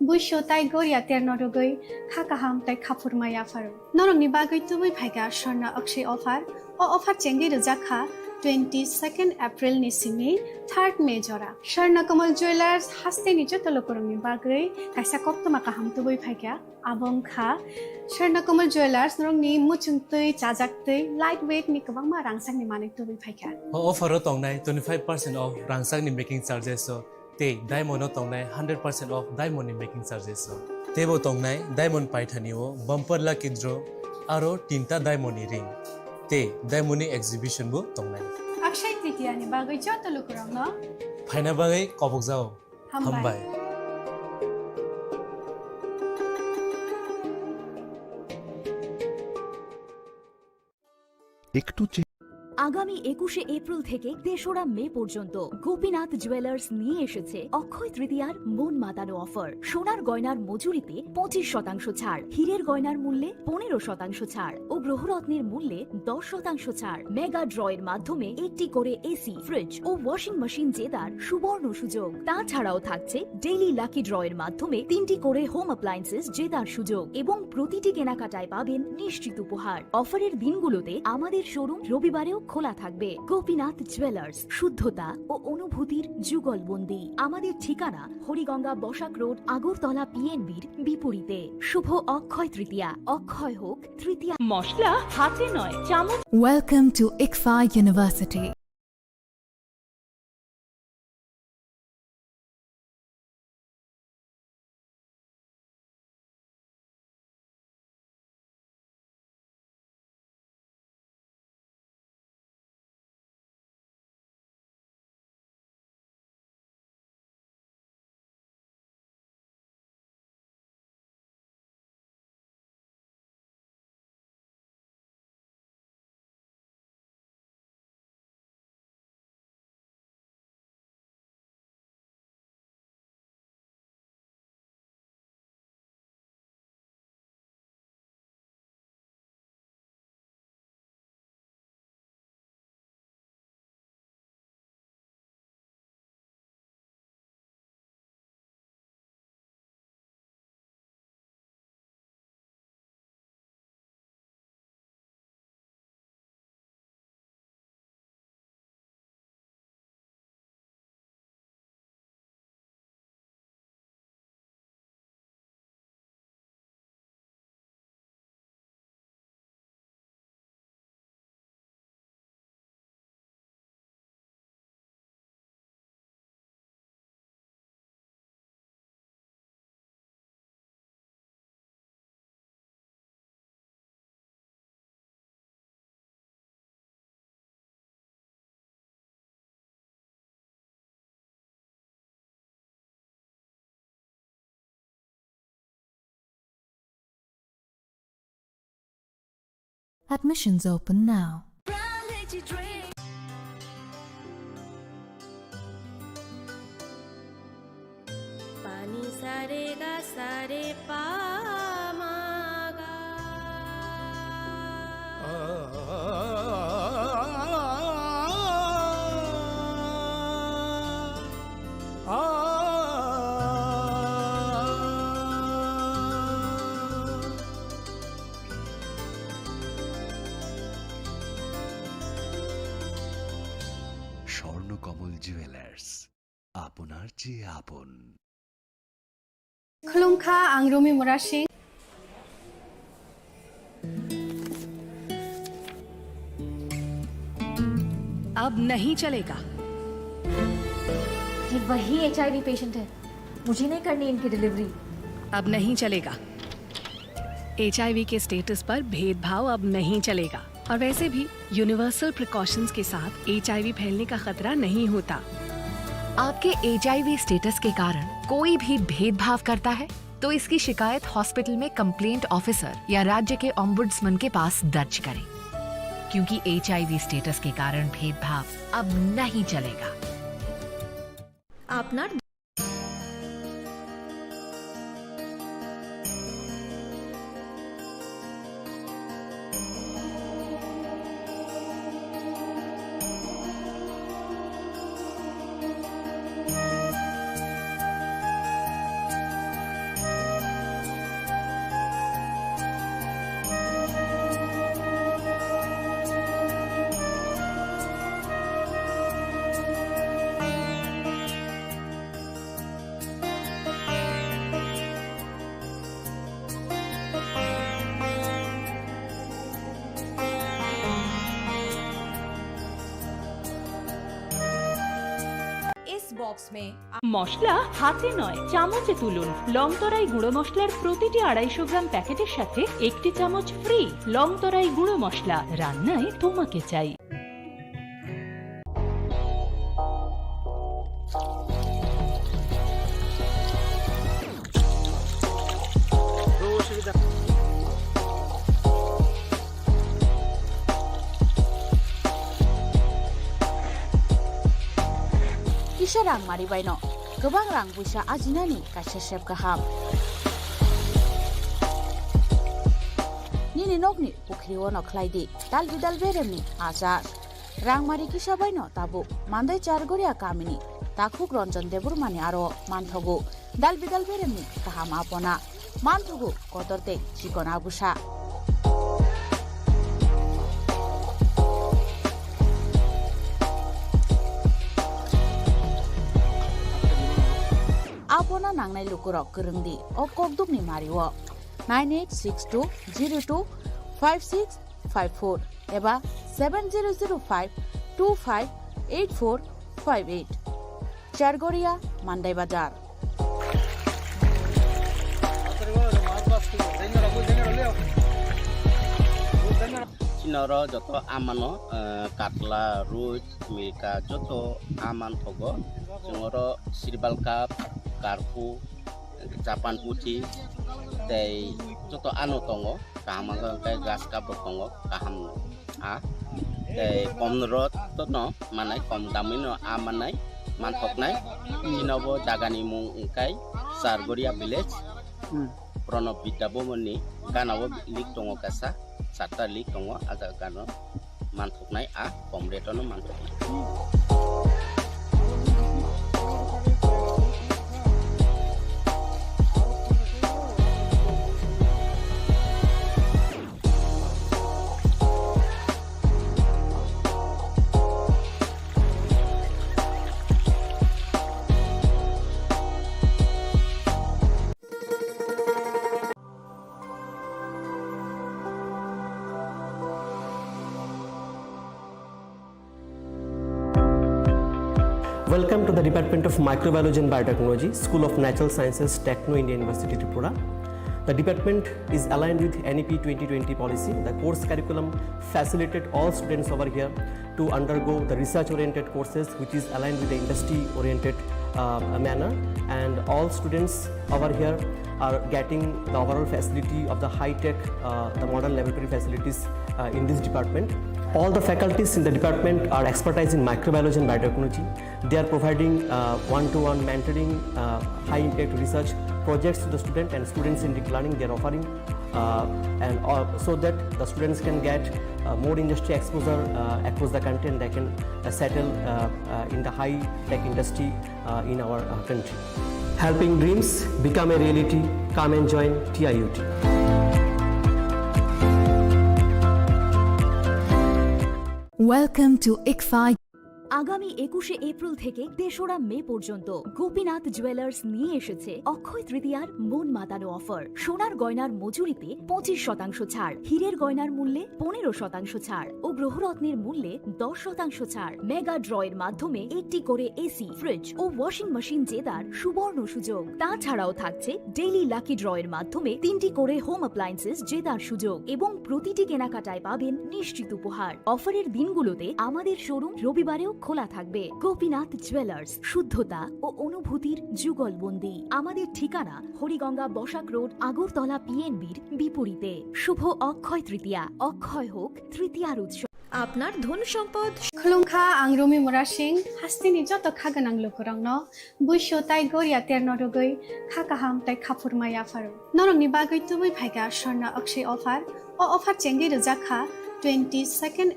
बुइसो ताइ गरिया तेरनरगै खाकाहाम ताइ खाफुरमाया फारो नरंनि बागै तुबै फाइगा स्वर्णा अक्षय अफार ओ अफार चेंगि रजाखा 22 एप्रिल निसिमि 3 मे जरा स्वर्ण कमल ज्वेलर्स हास्तिनि जत लोगोरांनि बागै काइसा कप्तमा काहाम तुबै फाइगा आबंखा स्वर्ण कमल ज्वेलर्स नरंनि मुचुंतै जाजाक्तै लाइट वेट नि गोबां रांसांनि माने तुबै फाइगा अफारो तंनाय 25% ऑफ रांसांनि मेकिंग चार्जेस ते डायमंड तंनाय 100% ऑफ डायमंड नि मेकिंग चार्जेस तेबो तंनाय डायमंड पाइथानिओ बम्पर लाकी ड्र आरो 3टा डायमंड नि रिंग ते डायमंड नि एक्जिबिशन बो तंनाय अक्षय तृतीया नि बागै जत लोगोरांनो फाइना बागै कबक जाओ हामबाय একটু আগামী 21 এপ্রিল থেকে 3রা মে পর্যন্ত গোপীনাথ জুয়েলার্স নিয়ে এসেছে অক্ষয় তৃতীয়ার মন মাতানো অফার। সোনার গয়নার মজুরিতে 25% ছাড়, হীরের গয়নার মূল্যে 15% ছাড় ও গ্রহরত্নের মূল্যে 10% ছাড়। মেগা ড্রয়ের মাধ্যমে একটি করে এসি, ফ্রিজ ও ওয়াশিং মেশিন জেতার সুবর্ণ সুযোগ। তাছাড়াও থাকছে ডেইলি লাকি ড্রয়ের মাধ্যমে 3টি করে হোম অ্যাপ্লায়েন্সেস জেতার সুযোগ এবং প্রতিটি কেনাকাটায় পাবেন নিশ্চিত উপহার। অফারের দিনগুলোতে আমাদের শোরুম রবিবারেও খোলা থাকবে। গোপীনাথ জুয়েলার্স, শুদ্ধতা ও অনুভূতির যুগলবন্দি। আমাদের ঠিকানা হরিগঙ্গা বসাক রোড, আগরতলা পিএনবির বিপরীতে। শুভ অক্ষয় তৃতীয়া। অক্ষয় হোক তৃতীয়া। মশলা হাতে নয়, চামচ। Welcome to ICFA University. Admissions open now. पानी सारे गा सारे पा मा गा স্বর্ণকমল জুয়েলার্স আপনার চেয়ে আপন। खुलुमखा आं रमि मुरासिं अब नहीं चलेगा। ये वही HIV पेशेंट है, मुझे नहीं करनी इनकी डिलीवरी। अब नहीं चलेगा। HIV के स्टेटस पर भेदभाव अब नहीं चलेगा। और वैसे भी यूनिवर्सल प्रिकॉशंस के साथ HIV फैलने का खतरा नहीं होता। आपके HIV स्टेटस के कारण कोई भी भेदभाव करता है तो इसकी शिकायत हॉस्पिटल में कंप्लेंट ऑफिसर या राज्य के ओम्बुड्समैन के पास दर्ज करें, क्योंकि HIV स्टेटस के कारण भेदभाव अब नहीं चलेगा। আপনার বক্স মে মশলা হাতে নয় চামচে তুলুন। লংতরাই গুঁড়ো মশলার প্রতিটি 250 গ্রাম প্যাকেটের সাথে একটি চামচ ফ্রি। লংতরাই গুঁড়ো মশলা, রান্নায় তোমাকে চাই। Kisah rang mari baino, gobang rang busa ajinani kasih chef kaham. Nini nokni pukri wono klaidi, dal bidal beremni ajar. Rang mari kisah baino tabu, mandai chargoria kamini, takuk ronjon debur mani aro manthogu, dal bidal beremni kaham apona, manthogu kotorte chikona busa. Apona nangnai lukurok gerengdi o kokdukni mariwo 9862025654 eba 7005258458 Chargoria Mandai Bazar. Chinoro joto amano katla root mika joto aman togo jongoro sirbal cup karpu Japan putih tei joto anu tongo kaham kai gas cup tongo kaham a tei komrot to no manai kom damino amanai manthoknai chinobo jagani mung kai Sargoria village Pranab Bidabomoni ganawo lik tongo kasa Sata lik tongo aga gano manthoknai a komretono manthoknai. Welcome to the Department of Microbiology and Biotechnology, School of Natural Sciences, Techno India University, Tripura. The department is aligned with NEP 2020 policy. The course curriculum facilitated all students over here to undergo the research-oriented courses, which is aligned with the industry-oriented manner. And all students over here are getting the overall facility of the high-tech, the modern laboratory facilities in this department. All the faculties in the department are expertise in microbiology and biotechnology. They are providing one-to-one mentoring, high-impact research projects to the student and student-centric learning they are offering, so that the students can get more industry exposure across the country and they can settle in the high-tech industry in our country. Helping dreams become a reality. Come and join TIUT. Welcome to ICFA. আগামী 21শে April থেকে 3রা মে পর্যন্ত Gopinath jewellers নিয়ে এসেছে অক্ষয় তৃতীয়ার মন মাতানো offer. সোনার গয়নার মজুরিতে 25% ছাড়, হীরের গয়নার মূল্যে 15% ছাড় ও গ্রহরত্নের মূল্যে 10% ছাড়। মেগা ড্রয়ের মাধ্যমে একটি করে এসি, ফ্রিজ ও ওয়াশিং মেশিন জেতার সুবর্ণ সুযোগ। তাছাড়াও থাকছে ডেইলি লাকি ড্রয়ের মাধ্যমে 3টি করে হোম অ্যাপ্লায়েন্সেস জেতার সুযোগ এবং প্রতিটি কেনাকাটায় পাবেন নিশ্চিত উপহার। অফারের দিনগুলোতে আমাদের শোরুম রবিবারেও খোলা থাকবে। গোপীনাথ জুয়েলার্স, শুদ্ধতা ও অনুভূতির যুগলবন্দি। আমাদের ঠিকানা হরিগঙ্গা বসাক রোড, আগরতলা পিএনবির বিপরীতে। শুভ অক্ষয় তৃতীয়া, অক্ষয় হোক তৃতীয়ার উৎসব। আপনার ধন সম্পদ খুলুমখা আং রমি মুরা সিং হাস্তিনি যত খাগোনাं लोगोरांनो बुइसो ताइ गोरिया तेरनो रुगै खाकाहाम ताइ खाफुरमाया फारो नरंनि बागै तुबै फाइगा स्वर्णा अक्षय अफार चेंगि रजाखा 22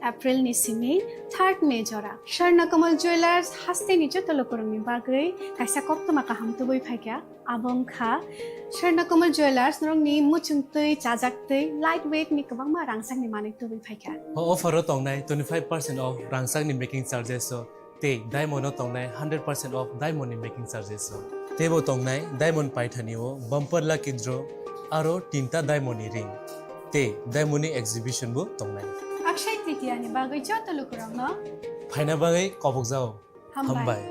एप्रिल निसिमि 3 मे जरा स्वर्णकमल ज्वेलर्स हास्तेनि जत लोगोरांनि बागै काइसा कप्तमा काहाम तुबै फाइगा आबंखा स्वर्णकमल ज्वेलर्स नरंनि मुचुंतै चाजाक्तै लाइट वेट नि गोबां रांसांनि मानै तुबै फाइगा अफाराव तंनाय 25% अफ रांसांनि मेकिं चार्जेस ते डायमंडआव तंनाय 100% अफ डायमंडनि मेकिं चार्जेस तेबो तंनाय डायमंड पाइथानिओ बम्पर लाकी ड्र आरो 3टा डायमंडनि रिंग ते डायमंडनि एक्जिबिशनबो तंनाय अक्षय तृतीयानि बागै जत लोगोरांनो फाइना बागै कबकजाओ हामबाय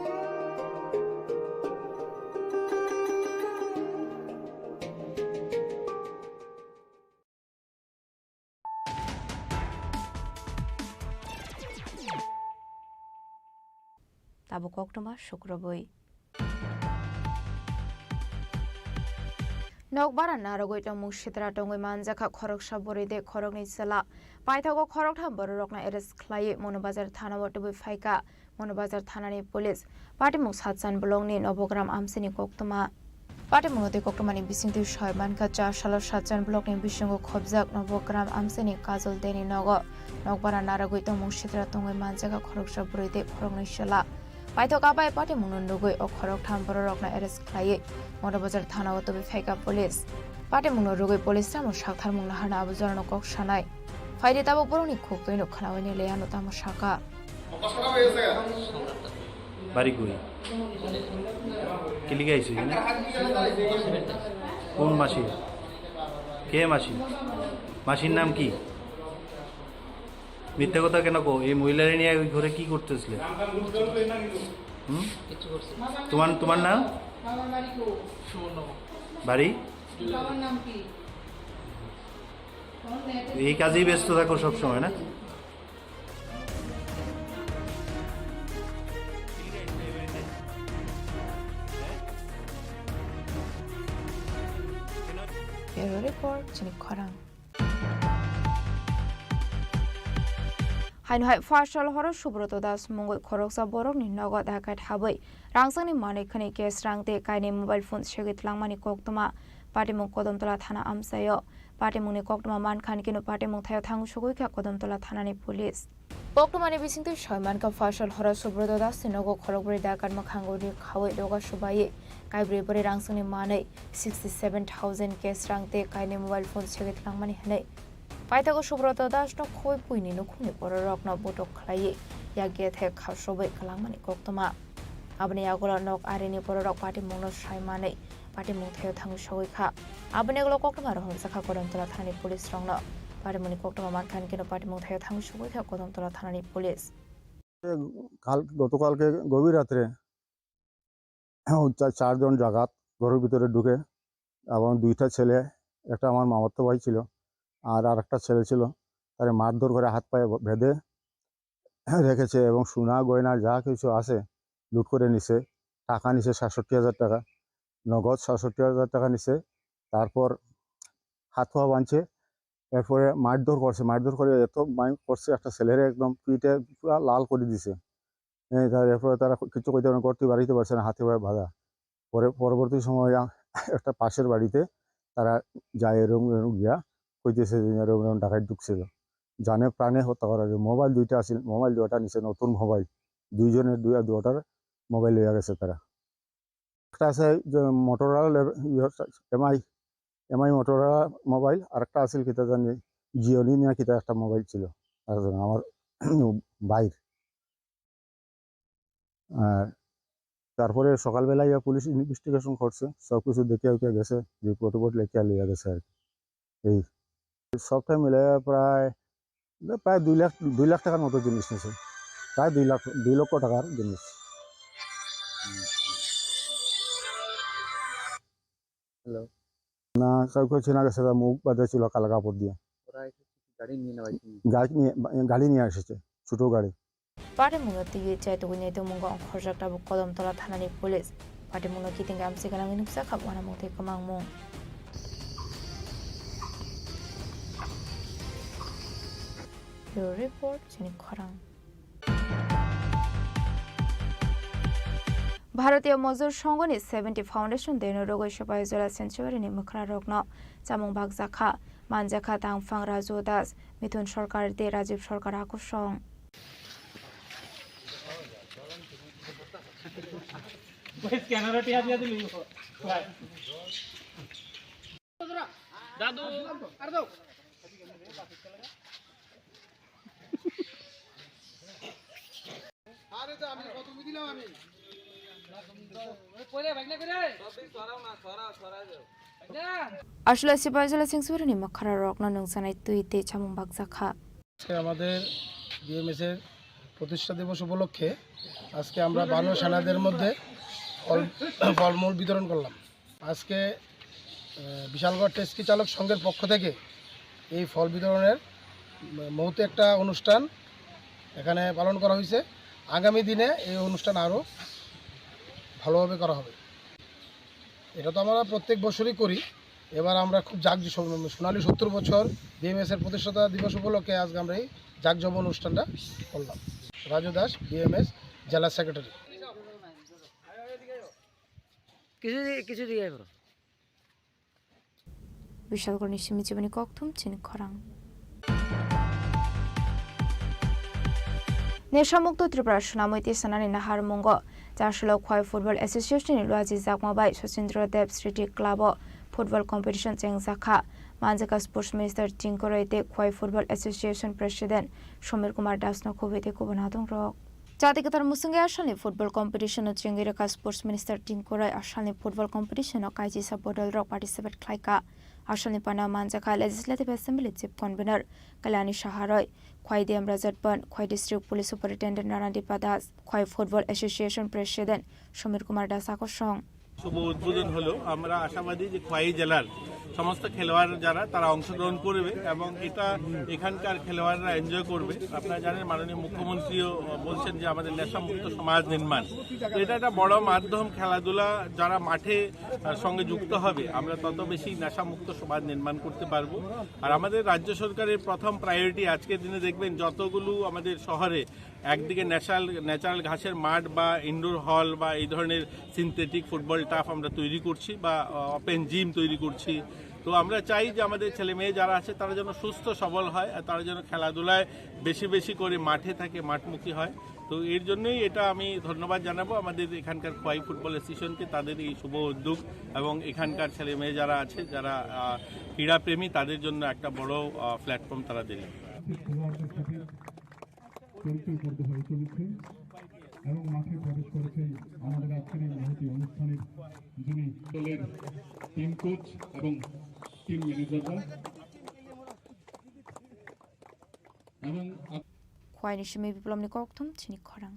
তাবো কক্টমা শুক্রবই নকবারা নারগৈটা মুশিতরা টঙ্গৈ মানজাখা খরক সাবরিদে খরকনি সালা পাইথাগো খরক থাম বড়রকনা এরেস খ্লায়ে মনোবাজার থানা বটবই ফাইকা মনোবাজার থানানি পুলিশ পাটিমুখ সাতসান ব্লকনি নবগ্রাম আমসিনি কক্টমা পাটিমুখতে কক্টমানি বিসিংতি ছয়মানকা 4 সালের সাতসান ব্লকনি বিসঙ্গ খবজাক নবগ্রাম আমসিনি কাজল দেনি নগ নকবারা নারগৈটা মুশিতরা টঙ্গৈ মানজাখা খরক সাবরিদে খরকনি সালা পাইথকাবাই পাটি মুনুন্দুগৈ ও খরক থাম বড়রকনা এরেস খ্লায়ে মনোবাজার থানা বটবই ফাইকা পুলিশ পাটি মুনুরুগৈ পুলিশ রামো সাকথার মুংনা হানা আবুজরন কক সানাই ফাইদে তাবো বরনি খুকতৈ নখানাওনি লেয়ানো তামো সাকা বাড়ি কই কিলিকে আইছি কোন মাসি কে মাসি মাসির নাম কি মিথ্যা কথা কেন কো এই মহিলারে নিয়ে ওই ঘরে কি করতেছিলে তোমার তোমার নাম বাড়ি এই কাজেই ব্যস্ত থাকো সবসময় না Bureau Report, Chini Khorang. হাইনহাই ফার্স্টল হর সুব্রত দাস মঙ্গল খরকসা বরকনি নগদ ঢাকায় হাबै রাংসাংনি মানিকখানি কেস রাংতে কাইনি মোবাইল ফোন সেগিতলাংমানি কক্তমা পাটিমুখ কদমতলা থানা আমসায় পাটিমুখনি কক্তমা মানখান কিনো পাটিমুখ থায় থাঙ্গু সগৈখা কদমতলা থানানি পুলিশ কক্তমানি বিসিংতে ছয়মানকা ফার্স্টল হর সুব্রত দাস নগ খরকবরি ডাকাত মখাঙ্গনি খাওয়াই লগা সুবাইয়ে কাইব্রি বরে রাংসাংনি মাनै 67,000 কেস রাংতে কাইনি মোবাইল ফোন সেগিতলাংমানি হাनै পাইথাগো সুব্রত দাস ন খই পুইনি নখুনি বড়রকন বটক খাইয়ে ইয়াগে থে খাসबै খালাংমানি কক্তমা আবনি আগলা নক আরেনি বড়রক পাটি মনো সাইমাनै পাটি মুথায় থাঙ্গু সগৈখা আবনি আগলা কক্তমা রহম জাখা কদমতলা থানানি পুলিশ রংন পাটিমনি কক্তমা মানখান কিনো পাটি মুথায় থাঙ্গু সগৈখা কদমতলা থানানি পুলিশ গতকালকে গভীর রাত্রে 4 জন জাগাত ঘরের ভিতরে ঢুকে এবং 2টা ছেলে একটা আমার মামাতো ভাই ছিল আর আরেকটা ছেলে ছিল তারে মারধর করে হাত পায়ে বেঁধে রেখেছে এবং সোনা গয়না যা কিছু আছে লুট করে নিছে টাকা নিছে 67,000 টাকা নগদ 67,000 টাকা নিছে তারপর হাত পা বাঁধছে এরপরে মারধর করে এত করছে একটা ছেলেরে একদম পিঠে পুরা লাল করে দিছে। এরপরে তারা কিছু কইতে পারে করতে বাড়িতে পারছে না, হাতে পায়ে বাঁধা। পরে পরবর্তী সময় একটা পাশের বাড়িতে তারা যায় এরকম গিয়া কইতেছে যে এরকম ডাকাত ঢুকছিল, জানে প্রাণে হত্যা করা যায়। মোবাইল দুইটা আছিল, মোবাইল দুটা নিছে, নতুন মোবাইল, দুটার মোবাইল লইয়া গেছে তারা। একটা আছে যে মোটরোলা এমআই মোটরোলা মোবাইল, আর একটা আছিল কিতা জানি জিওনি নিয়ে কিতা একটা মোবাইল ছিল আমার বাইর। আর তারপরে সকালবেলা ইয়া পুলিশ ইনভেস্টিগেশন করছে, সব কিছু দেখে গেছে, রিপোর্ট লেখিয়া লইয়া গেছে আর কি। এই সবটা মিলে প্রায় 2 লাখ টাকার মতো জিনিস নিয়েছে, প্রায় 2 লক্ষ টাকার জিনিস। না কাউকে চেনা গেছে, মুখ বাঁধা ছিল কালা কাপড় দিয়ে। গাড়ি নিয়ে এসেছে, ছোট গাড়ি। পাটেমুনো টিভি চাইতুগুনি তুমুঙ্গ খরজাকটাবু কদমতলা থানানি পুলিশ পাটেমুনো কিতিং গামসি গানাঙ্গি নুকसा খাবवाना मुथे कमांगमुं रिपोर्ट चिनी खरां। भारतीय मजदूर संघनि 70 फाउंडेशन देनो रोगै सबाय जला सेन्चुरिनि मोख्रा रग्न जामुं बागजाखा मानजाखा तांफां राजु दास मिथुन सरकार दे राजीव सरकार आकुसं দাদু আর দাও আরে তো আমি কত দিলাম আমি পরে ভাগনা করে সবই সরাও না সরা যাও আসলে সিপাই জলা সেন্চুরিনি মোখ্রা রগ্ন নংসানাই তুইতে জাमुं বাগজাখা। আমাদের বিএমএস এর প্রতিষ্ঠা দিবস উপলক্ষে আজকে আমরা 52 সেনাদের মধ্যে ফলমূল বিতরণ করলাম। আজকে বিশালগড় টেস্কি চালক সংঘের পক্ষ থেকে এই ফল বিতরণের মহতে একটা অনুষ্ঠান এখানে পালন করা হয়েছে। আগামী দিনে এই অনুষ্ঠান আরও ভালোভাবে করা হবে। এটা তো আমরা প্রত্যেক বছরই করি, এবার আমরা খুব সোনালী 70 বছর বিএমএস এর প্রতিষ্ঠাতা দিবস উপলক্ষে আজকে আমরা এই জাঁকজমক অনুষ্ঠানটা করলাম। রাজু দাস, বিএমএস জেলা সেক্রেটারি। কিছু দিয়ে বিশালগড় নিশিমি জীবনী ককথুম চিনি খরাং। নেশামুক্ত ত্রিপুরা সুনামৈতি সানানি নাহার মুঙ্গ জাসলো খয় ফুটবল এসোসিয়েশন লুয়াজি জাকমাবাই Sachindra Deb Smriti club football competition চেংজাখা মানজাকা স্পোর্টস মিনিস্টার টিংকরাইতে খয় football association president Samir Kumar Das নখবিতে কুবনাদং রক জাতিগতার মুসঙ্গে আসামনি ফুটবল কম্পিটিশন চিংগিরেকা স্পোর্টস মিনিস্টার টিংকরাই আসামনি ফুটবল কম্পিটিশন কাইজিসা বদল রক পার্টিসিপেট খাইকা আসামনি পানা মানজাকা legislative assembly chief convenor Kalyani সাহারয় খয় ডিএম রাজতপন খয় district police superintendent Ranadipa Das খয় football association president Samir Kumar Das আকর্ষণ। শুভ উদ্বোধন হলো। আমরা আশাবাদী যে খোয়াই জেলার সমস্ত খেলোয়াড় যারা তারা অংশগ্রহণ করবে এবং এটা এখানকার খেলোয়াড়রা এনজয় করবে। আপনারা জানেন মাননীয় মুখ্যমন্ত্রীও বলছেন যে আমাদের নেশামুক্ত সমাজ নির্মাণ, এটা একটা বড় মাধ্যম। খেলাধুলা যারা মাঠে সঙ্গে যুক্ত হবে আমরা তত বেশি নেশামুক্ত সমাজ নির্মাণ করতে পারবো। আর আমাদের রাজ্য সরকারের প্রথম প্রায়োরিটি আজকের দিনে দেখবেন যতগুলো আমাদের শহরে একদিকে ন্যাচারাল ঘাসের মাঠ বা ইনডোর হল বা এই ধরনের সিনথেটিক ফুটবল টাফ আমরা তৈরি করছি বা ওপেন জিম তৈরি করছি। তো আমরা চাই যে আমাদের ছেলে মেয়ে যারা আছে তারা যেন সুস্থ সবল হয় আর তারা যেন খেলাধুলায় বেশি বেশি করে মাঠে থাকে, মাঠমুখী হয়। তো এর জন্যই এটা আমি ধন্যবাদ জানাবো আমাদের এখানকার খোয়াই ফুটবল অ্যাসোসিয়েশনকে, তাদের এই শুভ উদ্যোগ এবং এখানকার ছেলে মেয়ে যারা আছে যারা ক্রীড়াপ্রেমী তাদের জন্য একটা বড় প্ল্যাটফর্ম তারা দিলেন। এবং মাঠে প্রবেশ করেছেন আমাদের আজকের এই মহতি অনুষ্ঠানের যিনি দলের টিম কোচ এবং টিম ম্যানেজাররা এবং খোয়াই নিশিমি বিপ্লবনি ককথুম চিনি খরাং।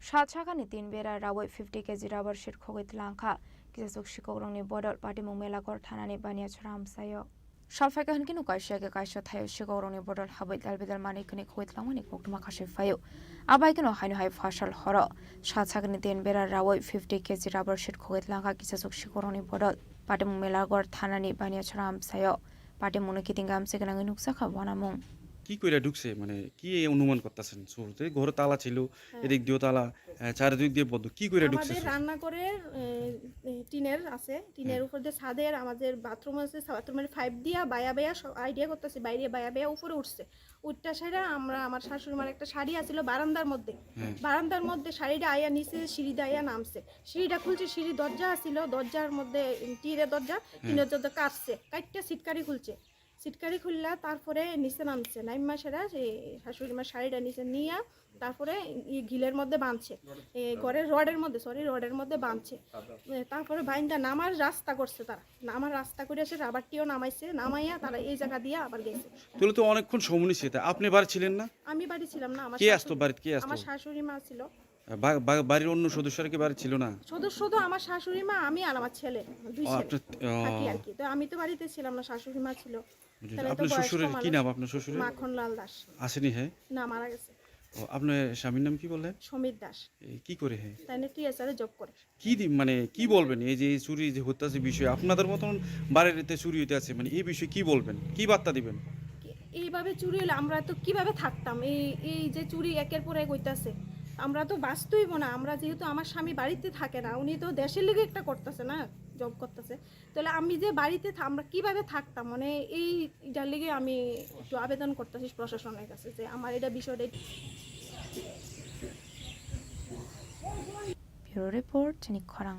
সাতসাগানি 3 বেড়া রাবই 50 কেজি রাবার শিট খগৈত লাংখা কিসাসুক শিকরংনি বদল পাটিমুং মেলাগড় থানানি বানিয়াছড়া আমসায় সালফাইকা হনকিনো কাইশাকে কাইশা থায় শিকরংনি বদল হাबै দালবেদাল মানিকনি খগৈত লাংমানি ককটুমা খাসে ফায়ো আবাইকেনো হাইনো হাই ফাসাল হর সাতসাগানি 3 বেড়া রাবই 50 কেজি রাবার শিট খগৈত লাংখা কিসাসুক শিকরংনি বদল पाटेमुं मेलागड़ थानानि बानियाछड़ा आमसायाव पाटेमुंनो कितिंगा आमसे गोनाङै नुकसा खाबानामुं কি কইরা ঢুকছে মানে কি অনুমান করতেছেন শুরুতে ঘরে তালা ছিল এদিক দিয়ে তালা চারিদিক দিয়ে বন্ধ কি কইরা ঢুকছে আমাদের রান্নাঘরের টিনের আছে টিনের উপর দিয়ে ছাদের আমাদের বাথরুম আছে বাথরুমের পাইপ দিয়া বায়া বায়া সব আইডিয়া করতেছে বাইরে বায়া বায়া উপরে উঠছে উঠটা সাইডা আমরা আমার শাশুড়ি মার একটা শাড়ি আছিল বারান্দার মধ্যে শাড়িটা আয়া নিচে সিঁড়িতে আয়া নামছে সিঁড়িটা খুলছে সিঁড়ি দরজা আছিল দরজার মধ্যে টিনের দরজা টিনের দরজা কাটটা সিটকারি খুলছে সিটকারি খুললা তারপরে নিচে নামছে নাইমা সেরা শাশুড়ি মার শাড়িটা নিচে নিয়ে তারপরে ঘিলের মধ্যে বাঁধছে ঘরের রডের মধ্যে বাঁধছে তারপরে বাইন্দা নামার রাস্তা করছে তারা নামার রাস্তা করে এসে রাবারটিও নামাইয়া তারা এই জায়গা দিয়ে আবার গেছে। তাহলে তো অনেকক্ষণ সময় নিছে আপনি বাড়ি ছিলেন না? আমি বাড়ি ছিলাম না। কে আসতো বাড়িতে? কে আসতো? আমার শাশুড়ি মা ছিল। বাড়ির অন্য সদস্যরা কি বাড়ি ছিল না? সদস্য তো আমার শাশুড়ি মা আমি আর আমার ছেলে দুই ছেলে থাকি আর কি। তো আমি তো বাড়িতে ছিলাম না, শাশুড়ি মা ছিল। আপনার শ্বশুরের কি নাম? আপনার শ্বশুরের মাখনলাল দাস। আসেনি? হ্যাঁ না, মারা গেছে। আপনার স্বামীর নাম কি বললেন? সমীর দাস। কি করে? হ্যাঁ তাই না, টিএসআরে জব করে। কি মানে কি বলবেন এই যে চুরি যে হচ্ছে বিষয় আপনাদের মতন বাড়িতে চুরি হইতে আছে, মানে এই বিষয়ে কি বলবেন, কি বার্তা দিবেন? এইভাবে চুরি হলে আমরা তো কিভাবে থাকতাম? এই যে চুরি একের পর এক হইতাছে, আমরা তো বাঁচতেইব না। আমরা যেহেতু আমার স্বামী বাড়িতে থাকে না, উনি তো দেশের লিগে একটা করতেছে না, জব করতেছে, তাহলে আমি যে বাড়িতে আমরা কিভাবে থাকতাম? মানে এইটার লিগে আমি একটু আবেদন করতেছি প্রশাসনের কাছে যে আমার এটা বিষয়টা। ব্যুরো রিপোর্ট চিনি খরাং।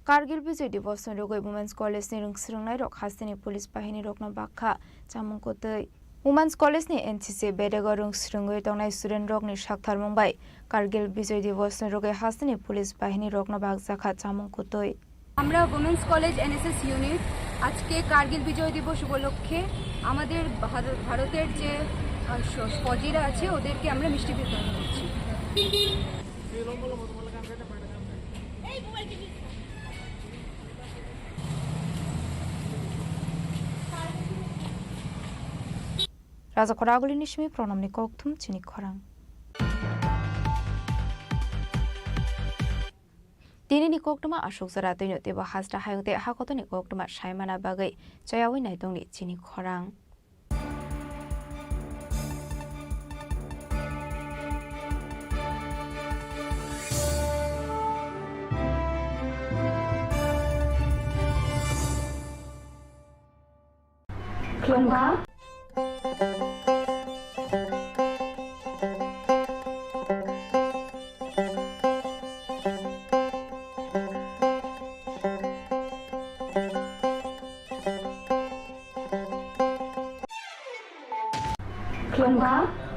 कारगिल विजय दिवस रोगै वुमेन्स कलेज नि रोंस्रोंनाय रक हास्तिनि पुलिस बाहिनी रकना बाखा चामुंखौ तै वुमेन्स कलेज नि एनसीसी बेडेगा रोंस्रोंगै तंनाय स्टुडेन्ट रकनि साक्थार मुंबाय कारगिल विजय दिवस रोगै हास्तिनि पुलिस बाहिनी रकना बागजाखा चामुंखौ तै আমরা वुमेन्स कलेज एनएसएस ইউনিট আজকে কার্গিল বিজয় দিবস উপলক্ষে আমাদের ভারতের যে ফৌজিরা আছে ওদেরকে আমরা মিষ্টি বিতরণ করছি। राजा खरागुली निश्मी प्रणामनि कक्थुम चिनि खरां। दिनैनि कक्तुमा अशोक जरा दैनो देबा हाजरा हायते हाकतनि कक्तुमा सायमाना बागै जयावै नायदंनि चिनि खरां। खुलुमबा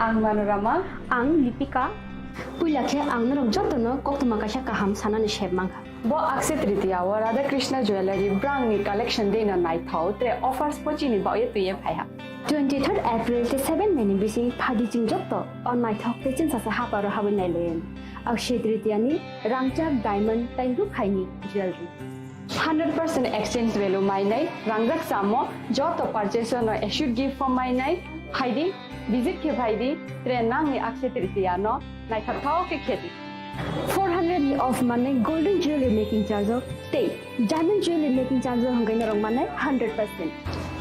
आं मनोरमा आं लिपिका पुइलाखे आं नरक जतनो कक्तमा काशा काहाम सानानि शेबमांखा बो अक्षय तृतीया व राधा कृष्ण ज्वेलरी ब्रांगनि कलेक्शन देना नाइथाउ ते ऑफर्स पचिनि बाये तुये फाया 23 अप्रैल ते 7 मेनि बिसिं फादि चिं जत्तो अन नाइथाउ पेचिन सासा हापारो हाबन नाइलेन अक्षय तृतीयानि रांचाक डायमंड ताइरु खाइनि ज्वेलरी 100% exchange value माइनाय रांगक सामो जतो परचेस न एशुड गिफ्ट फॉर माइनाय हाइदि विजिट के भाईदी ट्रेन नांगनि अक्षय तृतीया न नाइथाव के खेती 400 ऑफ माने गोल्डन ज्वेलरी मेकिंग चार्ज ते डायमंड ज्वेलरी मेकिंग चार्ज हंगै नरंग माने 100%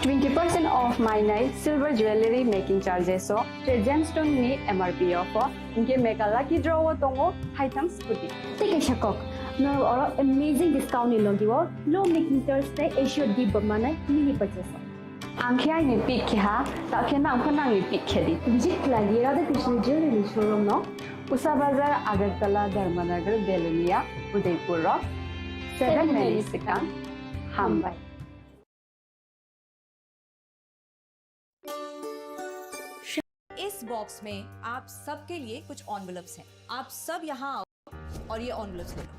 20% ऑफ माइनाय सिल्वर ज्वेलरी मेकिंग चार्जेस ते जेमस्टोन नि एमआरपी ऑफ इनके मेगा लकी ड्रॉ तंगो हाइथम स्कूटी ते के शकक न और अमेजिंग डिस्काउंट नि लगिवो लो मेकिंग चार्ज ते एशियो दी बमाने मिनी परचेस आंखिया नि पिक खा ताखे नाम खनांग नि पिक खेदी विजिट लागी राधा कृष्ण ज्वेलरी शोरूम न उषा बाजार आगरतला धर्मनगर बेलुनिया उदयपुर 7 मेलिसिका हामबाई। इस बॉक्स में आप सबके लिए कुछ एनवेलप्स हैं। आप सब यहाँ आओ और ये एनवेलप्स ले लो।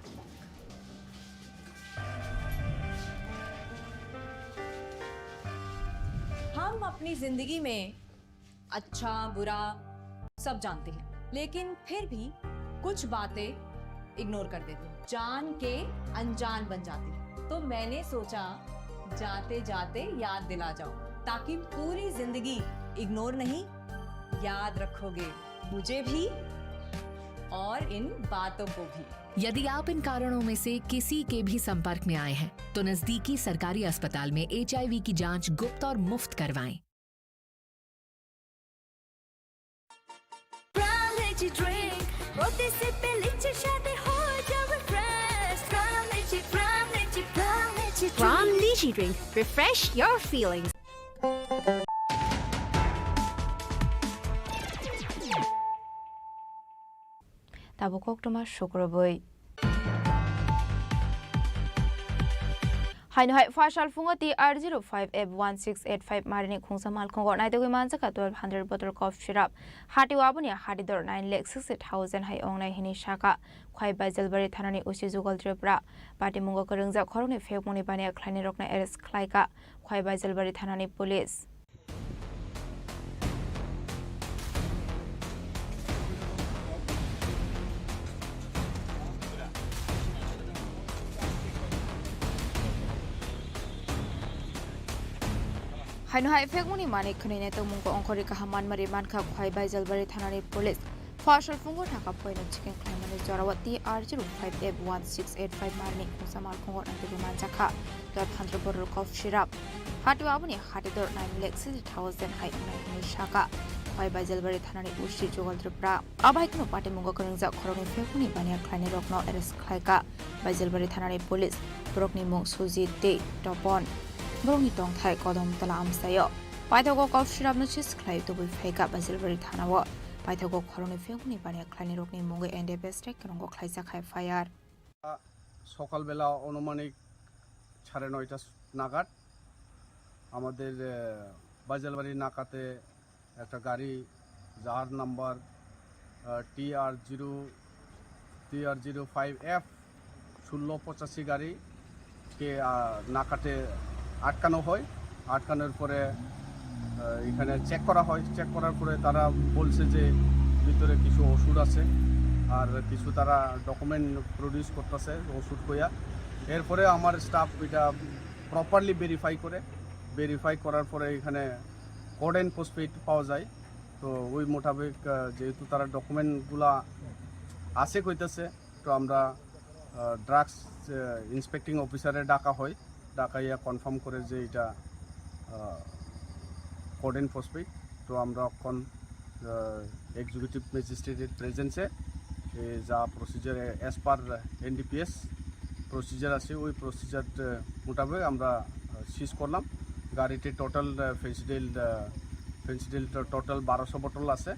हम अपनी जिंदगी में अच्छा बुरा सब जानते हैं, लेकिन फिर भी कुछ बातें इग्नोर कर देते हैं, जान के अनजान बन जाती हैं। तो मैंने सोचा जाते जाते याद दिला जाओ, ताकि पूरी जिंदगी इग्नोर नहीं याद रखोगे मुझे भी और इन बातों को भी। यदि आप इन कारणों में से किसी के भी संपर्क में आए हैं तो नजदीकी सरकारी अस्पताल में HIV की जांच गुप्त और मुफ्त करवाएं। From Lychee Drink, refresh your feelings. Tabukok tuma shukraboy. Hai no hai fashal fungati R05F1685 marini khungsa mal khongor nai degui mansa ka 1200 bottle cough syrup hati wabuni hati dor 9,60,000 hai ong nai hini shaka khwai bajalbari thanani usi jugal tripura party mungo korungja khoroni fekmoni bani khlaini rokna arrest khlaika khwai bajalbari thanani police Haino hai fekmoni mani khunine to mungo onkori ka haman mari manka khwai bajalbari thanani police fashal fungo thaka phoino chicken claimani jorawati R05F1685 marni khungsamal khongor anti manchakha 1200 bottle cough syrup hati abuni hati dor 9,60,000 hai unai shaka khwai bajalbari thanani ushi jogal tripura abai kuno party mungo korungja khoroni fekmoni bani khlaini rokno arrest khlaika bajalbari thanani police brokni mung suji te topon Broni tong thai kodom tala amsayo. Paithago cough syrup no chis khlai to bui phaika bajalbari thanawo. Paithago khoroni fekuni bani khlaini rokni mungo ende bestek krongo khlaisa khai fire. সকালবেলা অনুমানিক 9:30 নাগাদ আমাদের বাজালবাড়ি নাকাতে একটা গাড়ি যার number TR05F 1685 গাড়িকে নাকাতে আটকানো হয় আটকানোর পরে এখানে চেক করা হয় চেক করার পরে তারা বলছে যে ভিতরে কিছু ওষুধ আছে আর কিছু তারা ডকুমেন্ট প্রডিউস করতেছে ওষুধ কইয়া এরপরে আমার স্টাফ এটা প্রপারলি ভেরিফাই করার পরে এখানে কোড অ্যান্ড ফসফেট পাওয়া যায় তো ওই মোতাবেক যেহেতু তারা ডকুমেন্টগুলা আছে কইতেছে তো আমরা ড্রাগস ইন্সপেক্টিং অফিসারে ডাকা হয় ডাকাইয়া কনফার্ম করে যে এটা কোড অ্যান্ড ফসফেট তো আমরা এখন এক্সিকিউটিভ ম্যাজিস্ট্রেটের প্রেজেন্সে যা procedure as per NDPS procedure আছে ওই প্রসিজার মোতাবেক আমরা সিজ করলাম গাড়িতে টোটাল ফেন্সিডিল টোটাল 1200 বোতল আছে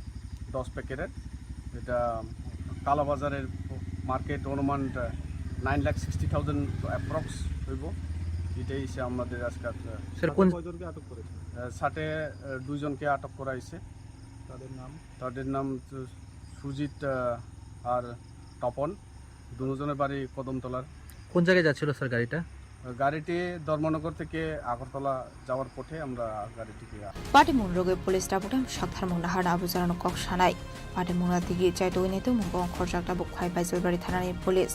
10 প্যাকেটের এটা কালাবাজারের মার্কেট অনুমান 9,60,000 অ্যাপ্রক্স হইব এটাই সে আমাদের আজকাল স্যার কোন কয়জনকে আটক করেছে সাথে দুইজনকে আটক করা হয়েছে তাদের নাম সুজিত আর তপন দুজনের বাড়ি কদমতলার কোন জায়গায় যাচ্ছিল স্যার গাড়িটা গাড়িটি ধর্মনগর থেকে আগরতলা যাওয়ার পথে আমরা গাড়িটিকে পাটি মুনরোগে পুলিশ টাপুটাম সাকথার মুন্নাহার আবুজারানো কক সানাই পাটি মুন্না দিগি চাইতো ইনেতো মুঙ্গো খরজাকটা বুকখাই বাজালবাড়ি থানানি police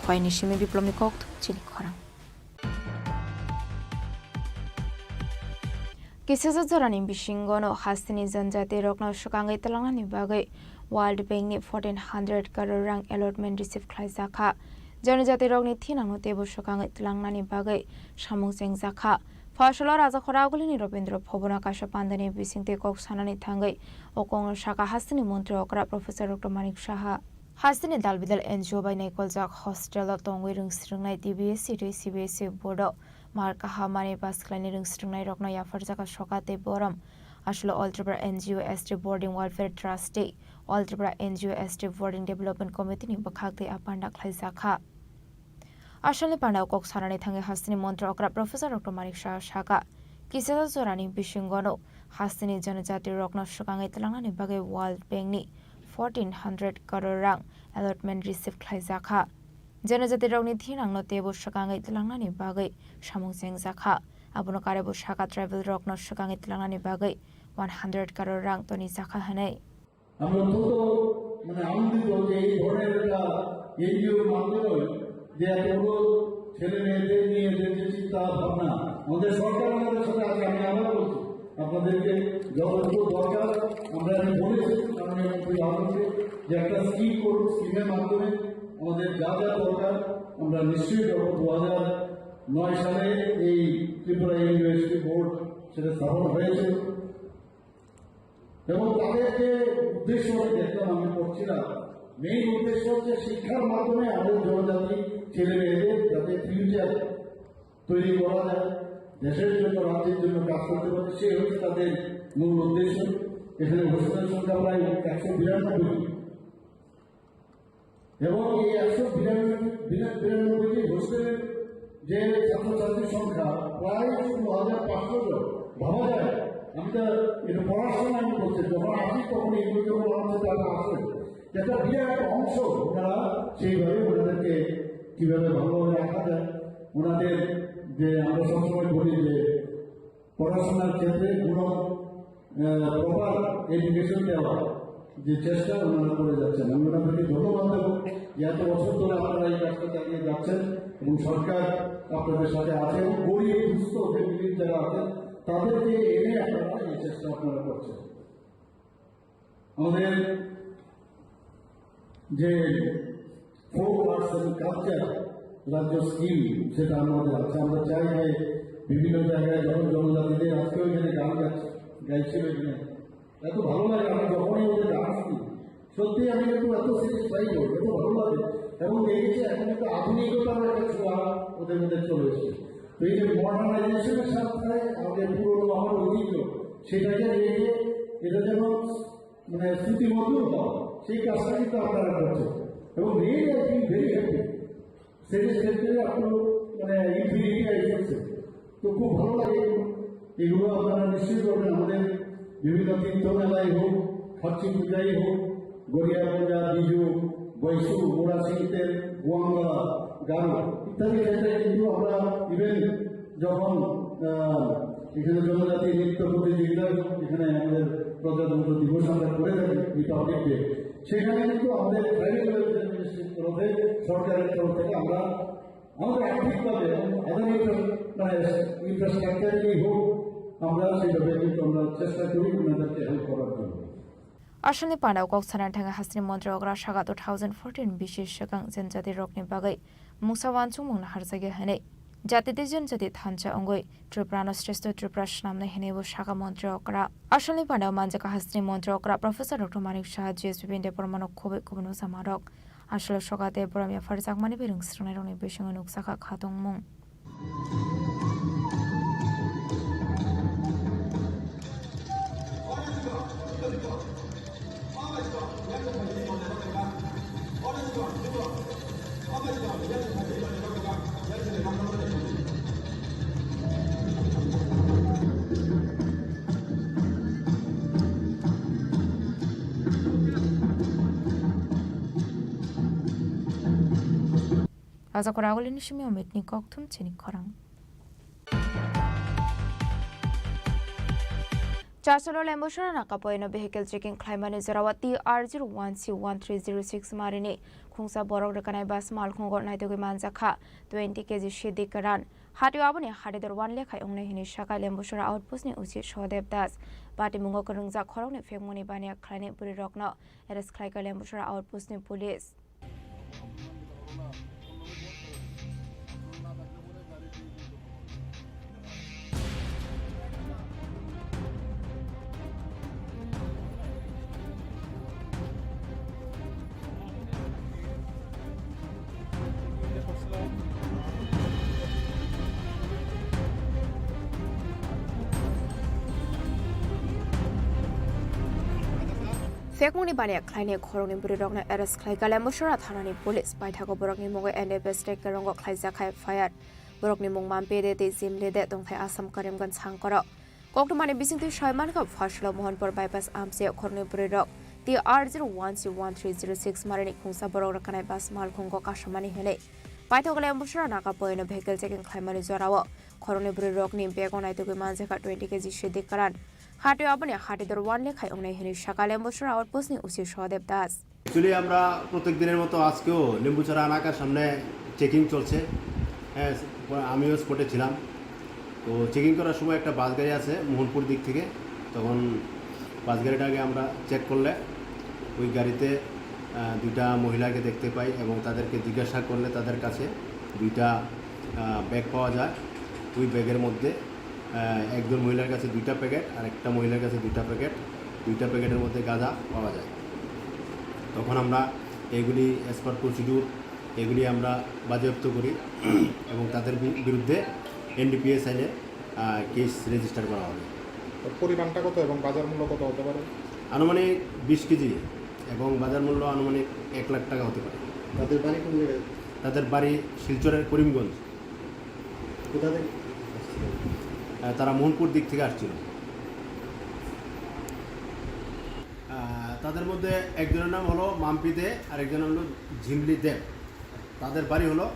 Khoini shimi biplomni koktu Chini Khorang Kisasa zorani bishingono hastini zanjati rokno shukangai talangani bagai World Bank ni 1,400 crore rang allotment receive khlai zakha janajati rokni thinangno tebo shukangai talangani bagai samung seng zakha Fashola raja khoraguli ni Robindro Phobona kasha pandani bisingte kok sanani thangai okong shaka hastini montri okra Professor Dr. Manik Shaha Hastini dalbidal NGO by Nikolzak Hostel of Tongwi Rungsrungnai DBSC to CBSC Bodo Marka Hamani Basklani Rungsrungnai Rokna Yafarzaka Shokate Boram Ashlo Algebra NGO ST Boarding Welfare Trustee Algebra NGO ST Boarding Development Committee ni Bakhakte Apanda Klaizaka Ashali Panda Kok Sanani Tangi Hastini Montra Okra Professor Dr. Manik Shaka Kisasa Zorani Bishingono Hastini Janajati Rokna Shokangai Talangani Bagay World Bank ni 1,400 crore rang allotment receive khlai zakha janajati rokni thinangno tebo shakangai tlangani bagai samung seng zakha abono karebo shaka travel rokno shakangai tlangani bagai 100 crore rang toni sakha hanai আমরা অত্যন্ত আনন্দিত যে এই ধরনের একটা এনজিওর মাধ্যমে যে এতগুলো ছেলে মেয়েদের নিয়ে যে চিন্তা ভাবনা আমাদের সরকার আমাদের সাথে আছে। আমি আবার বলছি আপনাদেরকে যতটুকু দরকার আমরা বলেছি মাননীয় মন্ত্রী আহ্বানকে যে একটা স্কিম করুন, স্কিমের মাধ্যমে আমাদের যা যা দরকার আমরা নিশ্চয়ই করব। 2009 সালে এই ত্রিপুরা ইউনিভার্সিটি বোর্ড সেটা স্থাপন হয়েছে এবং তাদের যে উদ্দেশ্য দেখলাম আমি পড়ছিলাম, মেইন উদ্দেশ্য হচ্ছে শিক্ষার মাধ্যমে আমাদের জনজাতি ছেলে মেয়েদের যাতে ফিউচার তৈরি করা যায়, দেশের জন্য রাজ্যের জন্য কাজ করতে পারে, সে হচ্ছে তাদের মূল উদ্দেশ্য। এখানে হোস্টেলের সংখ্যা প্রায় 192 এবং এই 192টি হোস্টেলের যে ছাত্রছাত্রীর সংখ্যা প্রায় 16,500 জন। ভাবা যায়, আমি তো এটা পড়াশোনা আমি বলছি, যখন আসি তখন এগুলো যখন আমাদের তারা আসে একটা বিরাট অংশ ওনারা সেইভাবে ওনাদেরকে কিভাবে ভালোভাবে রাখা যায়, ওনাদের যে আমরা সবসময় বলি যে পড়াশোনার ক্ষেত্রে কোনো প্রপার এডুকেশন দেওয়া যে চেষ্টা ওনারা করে যাচ্ছেন। আমি ওনাদেরকে ধন্যবাদ দেবো যে এত বছর ধরে আপনারা এই কাজটা চালিয়ে যাচ্ছেন এবং সরকার আপনাদের সাথে আছে এবং গরিব দুস্থ ফ্যামিলির যারা আছেন তাদেরকে এনে আপনারা এই চেষ্টা আপনারা করছেন। আমাদের যে ফোক আর্টস এবং কালচার রাজ্য স্কিম সেটা আমাদের আছে। আমরা চাই যে বিভিন্ন জায়গায় যখন জনজাতিদের আজকেও এখানে গান গাইছিল, এখানে এত ভালো লাগে। আমি যখনই ওদের গান শুনি সত্যি আমি একটু এত স্যাটিসফাই করি, এত ভালো লাগে এবং দেখেছি এখন একটু আধুনিকতার একটা ছোঁয়া ওদের মধ্যে চলে এসেছে। তো এই যে মডার্নাইজেশনের সাথে আমাদের পুরোনো আমার ঐতিহ্য সেটাকে রেখে এটা যেন শ্রুতিমধুর হয় সেই কাজটা কিন্তু আপনারা করছেন এবং really I feel very happy. সেটা আপনার ইনফিনিটি এসেছে, তো খুব ভালো লাগে। এগুলো আপনারা নিশ্চয়ই করবেন। আমাদের বিভিন্ন তীর্থ মেলায় হোক, খরচি পূজাই হোক, গড়িয়া পূজা, বিজু, বৈশু, মোড়া শীতের, গোয়াঙ্গা, গারো ইত্যাদি ক্ষেত্রে কিন্তু আমরা ইভেন যখন এখানে জনজাতি নৃত্য প্রতিযোগিতা এখানে আমাদের প্রজাতন্ত্র দিবস আমরা করে থাকি রিপাবলিক ডে, সেখানে কিন্তু আমাদের ট্রাইবাল ওয়েলফেয়ার মিনিস্ট্রির তরফে সরকারের তরফ থেকে আমরা আমাদের আর্থিকভাবে আদার ইনফ্রাস্ট্রাকচারেই হোক আমরা সেইভাবে কিন্তু আমরা চেষ্টা করি ওনাদেরকে হেল্প করার জন্য। Ashalni Pandau Kok Sanan Thanga Hasni Montre Ogra Shaga 2014 Bishish Shakang Zenjati Rokni Bagai Musawan Chumung Harsage Hane Jati Zenjati Thancha Ongoi Triprano Stresto Triprash Namne Henebu Shaga Montre Okra Ashalni Pandau Manjaka Hasni Montre Okra Professor Dr. Manik Shah JSP Binde Pormano Kobe Kubunu Samarok Ashal Shogate Boramia Farzak Mani Birung Stranironi Bishing Nuksaka Khatung Mung Azakora Nishimi Omitni Koktum Chini Khorang Chasolo Lembushana Nakapoino vehicle checking climate is Rawati R01C1306 Marini Kungsa Borok Rekanai Bas Mal Kongo Naitogi Manzaka 20 kg Shidi Karan Hatu Abuni Hadidor 1 Leka Only Hinishaka Lembushara outpost ni Uchi Shodeb Das Bati Mungo Kurungza Korong Femuni Bania Klani Purirokno Eres Klaika Lembushara outpost ni police Fekmuni Bania Kleine Koroni Burirogna Eres Klaika Lembushara Thanani police by Tago Borogni Mungo and the best Rongo Klaizakai fired Borogni Mungman Pede de Zimle de Dongtai Assam Karimgan Sankoro Koktomani Bising to Shaimanka Fashla Mohanpur bypass Amse Korni Burirog The R01C1306 Marini Kungsa Borokanai Bas Mal Kongo Kashamani Hele by Tago Lembushara Nakapo in a vehicle taking Climate Zorawa Koroni Burirog Nimpego Naitogi Manzaka 20 kg Shidi Karan হাটে আপনি হাটিদের one লেখায় অংনাই হিনি সকালে Lembucherra আউটপোস্টনি উচি Sahadev Das actually আমরা প্রত্যেক দিনের মতো আজকেও লেম্বুছড়া এলাকার সামনে চেকিং চলছে। হ্যাঁ, আমিও স্পটে ছিলাম। তো চেকিং করার সময় একটা বাস গাড়ি আছে মোহনপুর দিক থেকে, তখন বাস গাড়িটাকে আমরা চেক করলে ওই গাড়িতে দুইটা মহিলাকে দেখতে পাই এবং তাদেরকে জিজ্ঞাসা করলে তাদের কাছে দুইটা ব্যাগ পাওয়া যায়। ওই ব্যাগের মধ্যে একজন মহিলার কাছে 2টা প্যাকেট আর একটা মহিলার কাছে 2টা প্যাকেট, 2টা প্যাকেটের মধ্যে গাঁজা পাওয়া যায়। তখন আমরা এগুলি অ্যাজ পার প্রসিডিউর এগুলি আমরা বাজেয়াপ্ত করি এবং তাদের বিরুদ্ধে NDPS আইনে কেস রেজিস্টার করা হবে। পরিমাণটা কত এবং বাজার মূল্য কত হতে পারে? আনুমানিক 20 কেজি এবং বাজার মূল্য আনুমানিক 1 লাখ টাকা হতে পারে। তাদের বাড়ি কোন জায়গায়? তাদের বাড়ি শিলচরের করিমগঞ্জ। কোথা থেকে? তারা মোহনপুর দিক থেকে আসছিল। তাদের মধ্যে একজনের নাম হলো মাম্পি দে আর একজনের হলো ঝিমলি দেব। তাদের বাড়ি হলো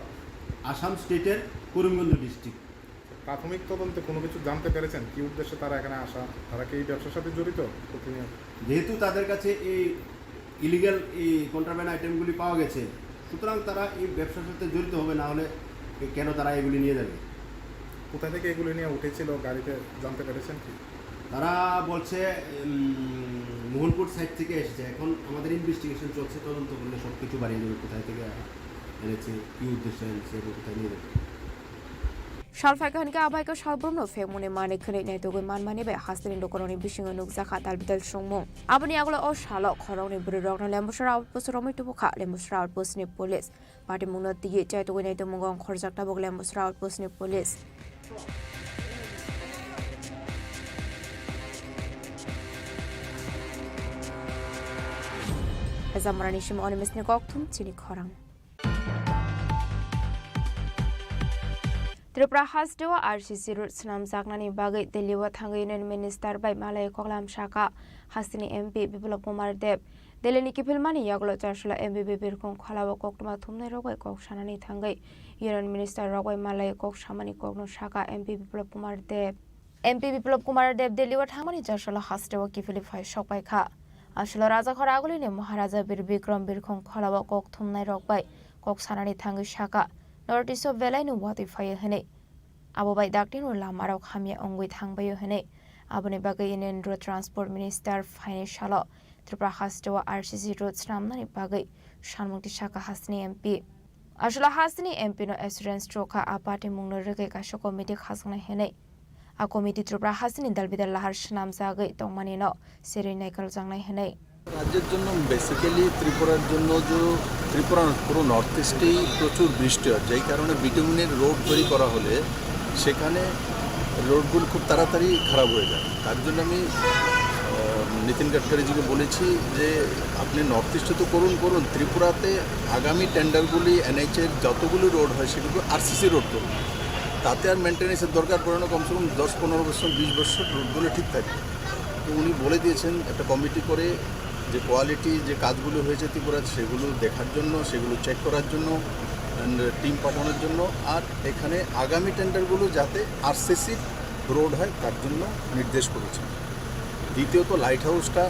আসাম স্টেটের করিমগঞ্জ ডিস্ট্রিক্ট। প্রাথমিক তদন্তে কোনো কিছু জানতে পেরেছেন কি উদ্দেশ্যে তারা এখানে আসা? তারা কি এই ব্যবসার সাথে জড়িত? যেহেতু তাদের কাছে এই ইলিগাল এই কন্ট্রাব্যান্ড আইটেমগুলি পাওয়া গেছে, সুতরাং তারা এই ব্যবসার সাথে জড়িত হবে, না হলে কেন তারা এগুলি নিয়ে যাবে? কোথা থেকে এগুলি নিয়ে উঠেছিল গাড়িতে জানতে পেরেছেন কি? তারা বলছে মোহনপুর সাইড থেকে এসেছে। এখন আমাদের ইনভেস্টিগেশন চলছে, তদন্ত করলে সব কিছু বাড়িয়ে যাবে, কোথায় থেকে এনেছে, কী উদ্দেশ্যে এনেছে এবং কোথায় নিয়ে যাবে। সালফাইকানকে আবাইকে সালব্রমনো ফেমুনে মানে খনে নেতোগৈ মানমানিবে হাসতিনি দকরনি বিশিঙ্গ নুকজাখা তালবিদাল সংমু আবনি আগলো ও শালো খরংনি বুরি রগন লেম্বুছড়া আউটপোস্ট রমিটু বুখা লেম্বুছড়া আউটপোস্টনি পুলিশ পার্টি মুনো দিয়ে চাইতোগৈ নেতো মুগং খরজাকটা বগ লেম্বুছড়া আউটপোস্টনি police Zamrani shim onimisni koktum Chini Khorang Tripura has do RCC routes nam Zagnani Bagai Deliwa Tangayan Minister by Malay Koklam Shaka Hastini MP Biplop Kumar Deb Deleni Kipilmani Yaglo Chashla MP Birkon Kolawa Koktuma Tumne Rogay Kok Shanani Tangai Union Minister Rogay Malay Kok Shamani Kokno Shaka MP Biplop Kumar Deb MP Biplop Kumar Deb Deliwa Tangani Chashla has do Kifilify Shopai Ka আসলে রাজা খরাগুলিনে মহারাজা বীর বিক্রম বীরখং খলাবা কক থুমনাই রকবাই কক সানানি থাঙ্গি শাকা নর্থ ইস্ট অফ বেলাইনো ওয়াতিফাই হনে আবুবাই ডাকটিন লামারাও খামিয়া অঙ্গুই থাংবাই হনে আবনে বাগে Indian road transport minister final Tripura হাসদেওয়া আরসিসি রোড নামনানি বাগে সানমুক্তি শাখা হাসনি এমপি আসলে হাসনি এমপি নো এসুরেন্স ট্রোকা আপাটে মুংনো রেগে কাশো কমিটি খাসনা হেনে A committee Tripura Hasini Dalbidal Lahar Shnam Zagai Tongmanino Siri Naikal Zangnai Hene রাজ্যের জন্য বেসিক্যালি ত্রিপুরার জন্য যে ত্রিপুরা পুরো নর্থ ইস্টেই প্রচুর বৃষ্টি হয়, যেই কারণে বিটুমিনের রোড তৈরি করা হলে সেখানে রোডগুলো খুব তাড়াতাড়ি খারাপ হয়ে যায়। তার জন্য আমি নীতিন গাডকারিজিকে বলেছি যে আপনি নর্থ ইস্টে তো করুন ত্রিপুরাতে আগামী টেন্ডারগুলি NH-এর যতগুলো রোড হয় সেগুলো RCC রোড করুন, তাতে আর মেনটেন্যান্সের দরকার পড়ে না। কমসে কম 10-15 বছর 20 বছর রোডগুলো ঠিক থাকবে। তো উনি বলে দিয়েছেন একটা কমিটি করে যে কোয়ালিটি যে কাজগুলো হয়েছে ত্রিপুরাতে সেগুলো দেখার জন্য, সেগুলো চেক করার জন্য টিম পাঠানোর জন্য, আর এখানে আগামী টেন্ডারগুলো যাতে RCC রোড হয় তার জন্য নির্দেশ করেছেন। দ্বিতীয়ত লাইট হাউসটা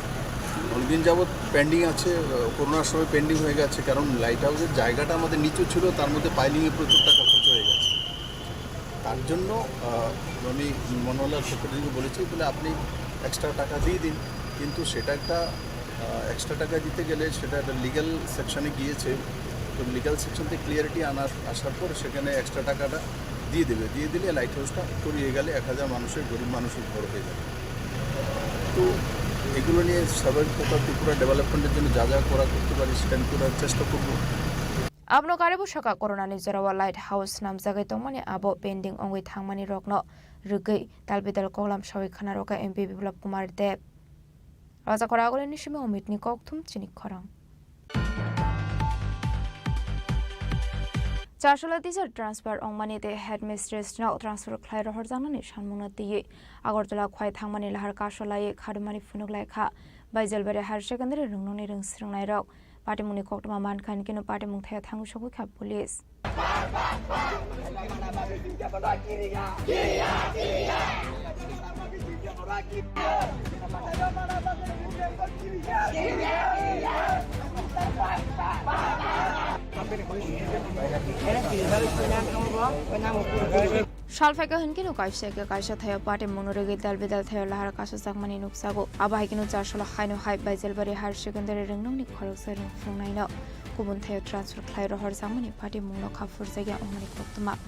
অনেকদিন যাবৎ পেন্ডিং আছে, করোনার সময় পেন্ডিং হয়ে গেছে, কারণ লাইট হাউসের জায়গাটা আমাদের নিচু ছিল, তার মধ্যে পাইলিংয়ে প্রচুর টাকা খরচ হয়ে গেছে। তার জন্য আমি মনোহরলাল সেক্রেটারিকে বলেছি বলে আপনি এক্সট্রা টাকা দিয়ে দিন, কিন্তু সেটা একটা এক্সট্রা টাকা দিতে গেলে সেটা একটা লিগ্যাল সেকশনে গিয়েছে। তো লিগ্যাল সেকশন থেকে ক্লিয়ারিটি আসার পর সেখানে এক্সট্রা টাকাটা দিয়ে দিলে লাইট হাউসটা করিয়ে গেলে 1000 মানুষের গরিব মানুষের ঘর হয়ে যাবে। তো এগুলো নিয়ে স্বাভাবিক কথা ত্রিপুরা ডেভেলপমেন্টের জন্য যা যা করতে পারি সেটা আমি করার চেষ্টা করবো। Abno karibu shaka corona ni zarawa lighthouse nam zagai tongmani abo pending ongoi thangmani rokno rugai talbidal kolam shawi khana roka MP Biplop Kumar Deb Raja Khoragole ni shime omit ni kokthum Chini Khorang Chashula teacher transfer ongmani te headmistress now transfer khlai rohor janani shanmuna tiye Agartala khwai thangmani lahar kasholai khadmani funuglai kha Baijalbare har secondary rungnoni rung sringnai rok Party Muni Koktuma Man Khan Kino Party Mungthaya Thangu Shoku Kha Police Salfaika Hinkino Kaisaka Kaisa Thayo Party Monoregi Dalbidal Thayo Lahar Kasasakmani Nuksago, Abahikino Charshala Haino Hype by Zelbari Higher Secondary Ringni Korosari from Nino, Kubun Thayo Transfer Clyro Horsamani Party Muno Kafur Zaga Omani Koktuma.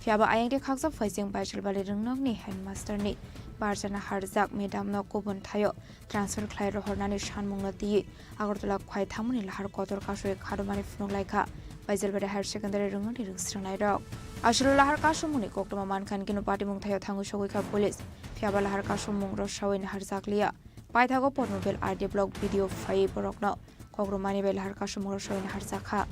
Fiaba Ayang Kaks of Facing by Zelbari Ringni Headmaster Ni, Barzana Harzak Medam no Kubun Thayo, Transfer Clyro Hornani Shan Mungati, Agortula Quite Hamuni Lahar Kotor Kashu Kadomani Funolaika, by Zelbari Higher Secondary Ringni Ringstranai. Ashur Lahar Kasumuni Koktuma Mankan Kino Party Mungtayo Tangushawika Police, Fiaba Lahar Kasumung Roshaw in Harzaklia, Paitago Portmobile RD blog video 5 Borokno, Kogromani Bel Harkasumur Show in Harzaka.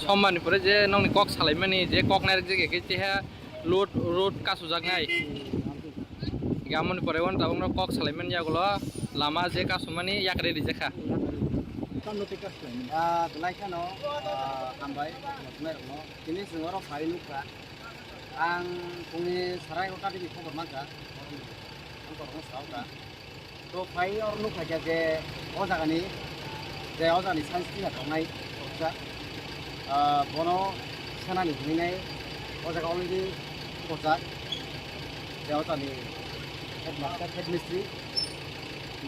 সম্মানী পরে যে নংনি cock সালাইমানি যে cock Nair যে গেছে হ্যাঁ load road Kasu জাগনাই গামনি পরে on তাবং cock সালাইমানি যাগুলো Lama যে কাসু মানি ইয়াক ready যেখা Tulaikano ambai no kini singoro phai nukra ang kuni sarai ko kadi ko maka ko ko sauka to phai or nukra je o jagani je o jagani sanski na tongai ja bono sanani hinai o jaga already ko ja je o jagani headmaster head mystery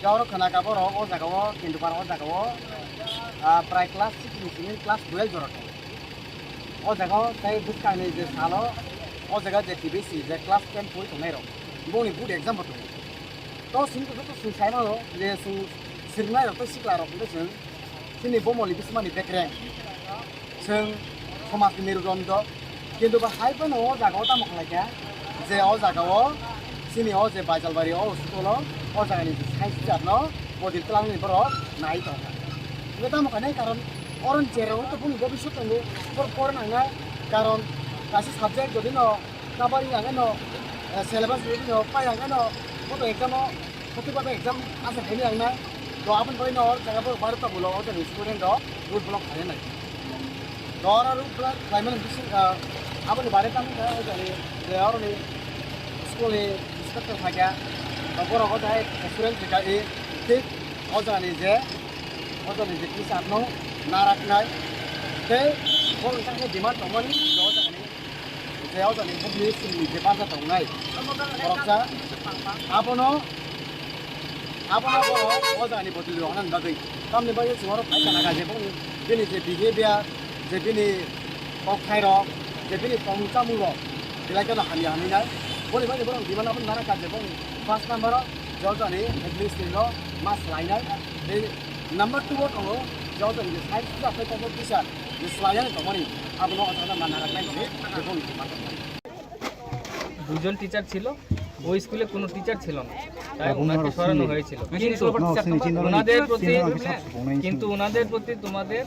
gauro khana ka boro o jaga o kintu par o jaga o প্রায় class 6 থেকে class 12 জরট ও জায়গা তাই বুঝকানে যে সালো ও জায়গা যে TBC যে class 10 পড়ি তনাই রো বনি বুট एग्जाम হতো তো সিনকো তো সুসাই মালো যে সু সিরনাই রো তো সিকলা রো কিন্তু जों সিনি বমলি বিসমানি বেকরে जों সমাজ মেরুদণ্ড কিন্তু বা হাইবো নো জায়গা তা মখলাইকা যে ও জায়গা ও সিনি ও যে বাইজালবাড়ি ও স্কুল ও জায়গানি সাইন্স জানো বদিল ক্লাংনি বড় নাই তো Kita mau kena karena orang cerewet itu pun gak bisa tunggu per nanya karena kasih subjek jadi no kabar yang no syllabus jadi no apa yang no foto exam no foto pada exam asal ini yang na तो अपन कोई ना और जगह पर बाहर तक बोलो तो स्टूडेंट हो रूट ब्लॉक है ना तो और रूट ब्लॉक क्लाइमेट अपन बारे काम करे और ने स्कूल में इंस्ट्रक्टर था क्या तो वो होता है स्टूडेंट का ये ठीक हो जाने से हो जाने से किस आपनो ना रखना है ते वो इंसान के दिमाग तो मनी जो जाने से हो जाने वो भी सिंपली के पास तो नहीं और क्या आपनो आपनो वो जाने बोल रहे हो ना बाकी काम नहीं बाकी सिंगारो फाइट करना का जेबो बिनी से बिहेवियर जे बिनी पक्खाइरो जे बिनी पंचामुरो बिलाइ के हानि हानि ना बोले बोले बोले जीवन अपन नारा का जेबो फर्स्ट नंबर जो जाने एटलीस्ट नो मास लाइनर नंबर 2 को जो जाने साइड से अपने कॉम्पिटिशन ये स्लाइडर तो मनी आपनो अच्छा ना नारा का जेबो দুজন টিচার ছিল ওই স্কুলে কোনো টিচার ছিল না তাই ওনাকে সরানো হয়েছিল কিন্তু ওনাদের প্রতি তোমাদের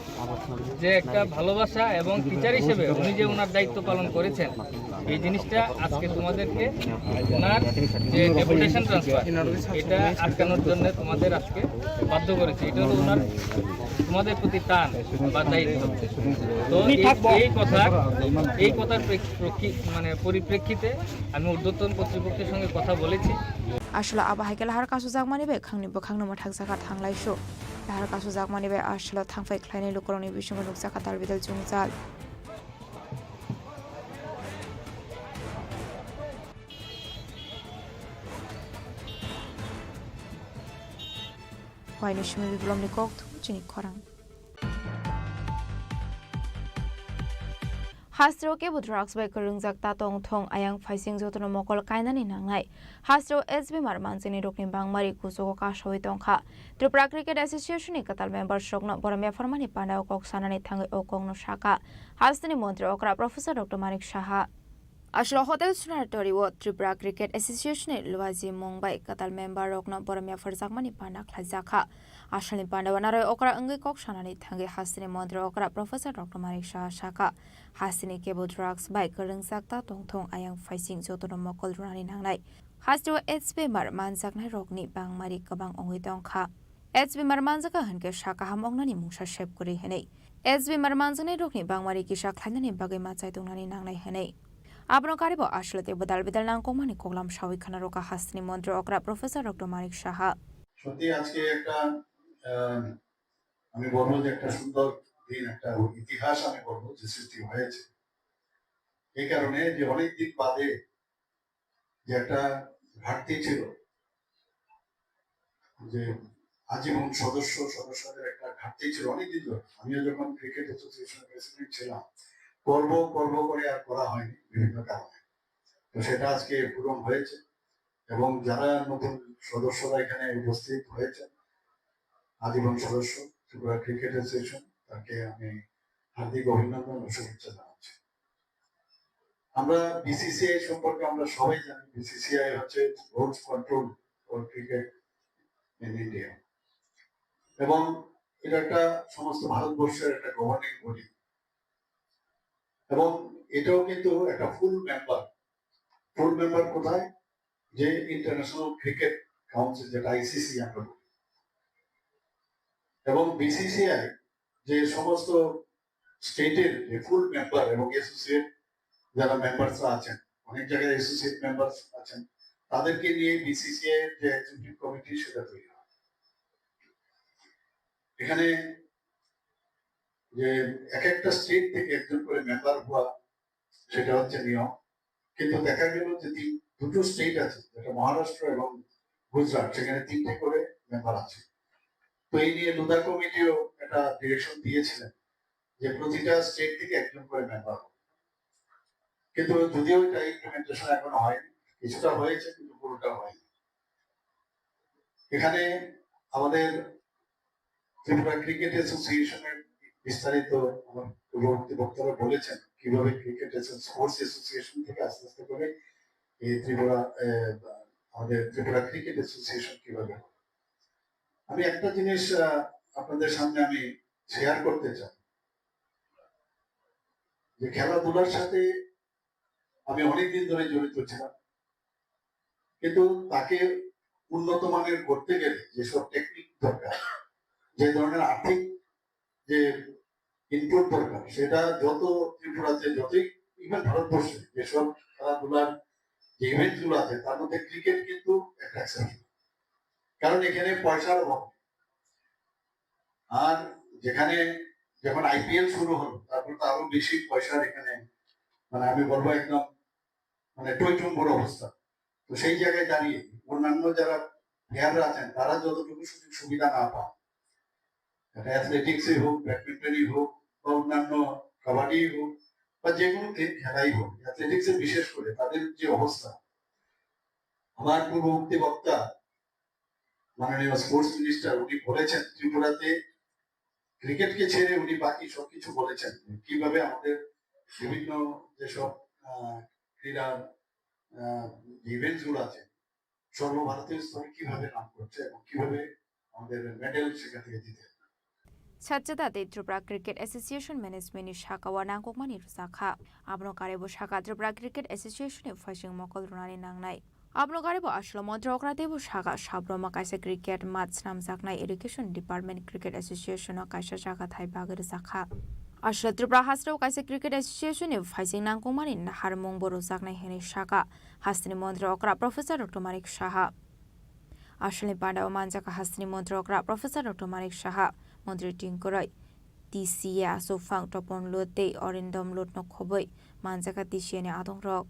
যে একটা ভালোবাসা এবং টিচার হিসেবে উনি যে ওনার দায়িত্ব পালন করেছেন এই জিনিসটা আজকে তোমাদেরকে ওনার যে ডেপুটেশন ট্রান্সফার এটা আটকানোর জন্য তোমাদের আজকে বাধ্য করেছে এটা হলো ওনার তোমাদের প্রতি টান বা দায়িত্ব তো এই কথার মানে পরিপ্রেক্ষিতে আমি ঊর্ধ্বতন কর্তৃপক্ষের সঙ্গে কথা বলেছি আসলে আবাহাইকে লাহার কাসু জাগমানি বে খাংনি বখাংনো মাঠাক জাকা থাংলাইসো লাহার কাসু জাগমানি বে আসলে থাংফাই খ্লাইনি লুকরনি বিসঙ্গ look Zaka তালবিদাল জুংজাল Wine Shimi Biblomni Kokt, Chini Khorang. Hastro ke drugs by Kurungzak Tatong Tong Ayang Faising Zotono Mokol Kainani Nangai. Hastro SB Marmansini Rokni Bangmari Kuso Kasho Tonka. Tripura Cricket Association Katal member Shogno Boromia Formani Panda Kok Sanani Tangi Okong no Shaka. Hastani Montro Okra Professor Dr. Manik Shaha. Ashlo Hotel Sunartori wo Tripura Cricket Association Luazi Mumbai Katal member Rokno Boromia Farzakmani Panda Klazaka Ashli Panda Wanara Okra Ungi Kok Shanani Tangi Hasini Mondra Okra Professor Dr. Marik Shah Shaka Hasini Cable Drugs by Kereng Sakta Tong Tong Ayang Facing Zotono Mokol Running Hangnai Hasro HB Mar Manzakna Rokni Bang Mari Kabang Ongi Tongka HB Mar Manzaka Hanke Shaka Hamongnani Musha Shep Kuri Hene HB Mar Manzane Rokni Bang Mari Kisha Klanani Bagay Matsai Tunani Nangnai Hene Abno karibo আসলতে বদল বদল নাম কোমানি কোগলাম শাওই খানা Roca হাসনি মন্ত্র অকরা professor doctor Manik Saha সত্যি আজকে একটা আমি বলবো যে একটা সুন্দর দিন একটা ইতিহাস আমি বলবো যে সৃষ্টি হয়েছে এই কারণে যে অনেক দিন বাদে যে একটা ঘাটতি ছিল যে আজীবন সদস্যদের একটা ঘাটতি ছিল অনেকদিন ধরে আমিও যখন ক্রিকেট অ্যাসোসিয়েশনের প্রেসিডেন্ট ছিলাম করব করে আর করা হয়নি বিভিন্ন কারণে তো সেটা আজকে পূরণ হয়েছে এবং যারা নতুন সদস্যরা এখানে উপস্থিত হয়েছে আজীবন সদস্য ত্রিপুরা ক্রিকেট অ্যাসোসিয়েশন তাকে আমি হার্দিক অভিনন্দন ও শুভেচ্ছা জানাচ্ছি আমরা বিসিসিআই সম্পর্কে আমরা সবাই জানি বিসিসিআই হচ্ছে rules control for cricket in India এবং এটা একটা সমস্ত ভারতবর্ষের একটা গভর্নিং বডি এবং এটাও কিন্তু একটা ফুল মেম্বার কোথায় যে ইন্টারন্যাশনাল ক্রিকেট কাউন্সিল যেটা আইসিসি আমরা বলি এবং বিসিসিআই যে সমস্ত স্টেটের যে ফুল মেম্বার এবং অ্যাসোসিয়েট যারা মেম্বারসরা আছেন অনেক জায়গায় অ্যাসোসিয়েট মেম্বার আছেন তাদেরকে নিয়ে বিসিসিআই এর যে এক্সিকিউটিভ কমিটি সেটা তৈরি হয় এখানে যে এক একটা স্টেট থেকে একজন করে মেম্বার হওয়া সেটা হচ্ছে নিয়ম কিন্তু দেখা গেল যে দুটো স্টেট আছে যেটা মহারাষ্ট্র এবং গুজরাট সেখানে 3টে করে মেম্বার আছে তো এই নিয়ে লুদা কমিটিও একটা ডিরেকশন দিয়েছিলেন যে প্রতিটা স্টেট থেকে একজন করে মেম্বার হবে কিন্তু যদিও এটা ইমপ্লিমেন্টেশন এখনো হয়নি কিছুটা হয়েছে কিন্তু পুরোটা হয়নি এখানে আমাদের ত্রিপুরা ক্রিকেট অ্যাসোসিয়েশনের বিস্তারিত আমার পূর্ববর্তী বক্তারা বলেছেন কিভাবে ক্রিকেট স্পোর্টস অ্যাসোসিয়েশন থেকে আস্তে আস্তে করে এই আমাদের ত্রিপুরা ক্রিকেট অ্যাসোসিয়েশন কিভাবে আমি একটা জিনিস আপনাদের সামনে আমি শেয়ার করতে চাই যে খেলাধুলার সাথে আমি অনেকদিন ধরে জড়িত ছিলাম কিন্তু তাকে উন্নত মানের করতে গেলে যেসব টেকনিক দরকার যে ধরনের আর্থিক যে ইনপুট দরকার সেটা যত ত্রিপুরাতে যতই ইভেন ভারতবর্ষে যেসব খেলাধুলার যে ইভেন্ট গুলো আছে তার মধ্যে ক্রিকেট কিন্তু একটা এক্সেপশন কারণ এখানে পয়সার অভাব আর যেখানে যখন আইপিএল শুরু হলো তারপর তো আরো বেশি পয়সার এখানে মানে আমি বলবো একদম মানে টইটুম্বর অবস্থা তো সেই জায়গায় দাঁড়িয়ে অন্যান্য যারা প্লেয়াররা আছেন তারা যতটুকু সুযোগ সুবিধা না পান অ্যাথলেটিক্সই হোক ব্যাডমিন্টনই হোক বা অন্যান্য কাবাডি হোক বা যে কোনো খেলাই হোক অ্যাথলেটিক্সে বিশেষ করে তাদের যে অবস্থা আমার পূর্ববর্তী বক্তা মাননীয় স্পোর্টস মিনিস্টার উনি বলেছেন ত্রিপুরাতে ক্রিকেটকে ছেড়ে উনি বাকি সবকিছু বলেছেন কিভাবে আমাদের বিভিন্ন যেসব ক্রীড়া ইভেন্টস গুলো আছে সর্বভারতীয় স্তরে কিভাবে নাম করছে এবং কিভাবে আমাদের মেডেল সেখান থেকে দিতে Sajjada de Tripura Cricket Association Management ni Shaka wa nangkokmani rusakha abno karebo Shaka Tripura Cricket Association e fashing mokol runani nangnai abno karebo ashlo montra okra debo Shaka shabroma kaisa cricket match namjaknai Education Department Cricket Association o kaisa Shaka thai bagir sakha ashlo Tripura hasro kaisa Cricket Association e fashing nangkokmani harmong boro jaknai hene Shaka hasni montra okra Professor Dr. Marik Saha ashli pada manjaka hasni montra okra Professor Dr. Marik Saha মন্ত্রী টিংকরাই টিসিয়া সোফাং টপন লোতে Arindam note নখবই মানজাকা টিসিয়ানে আদং rock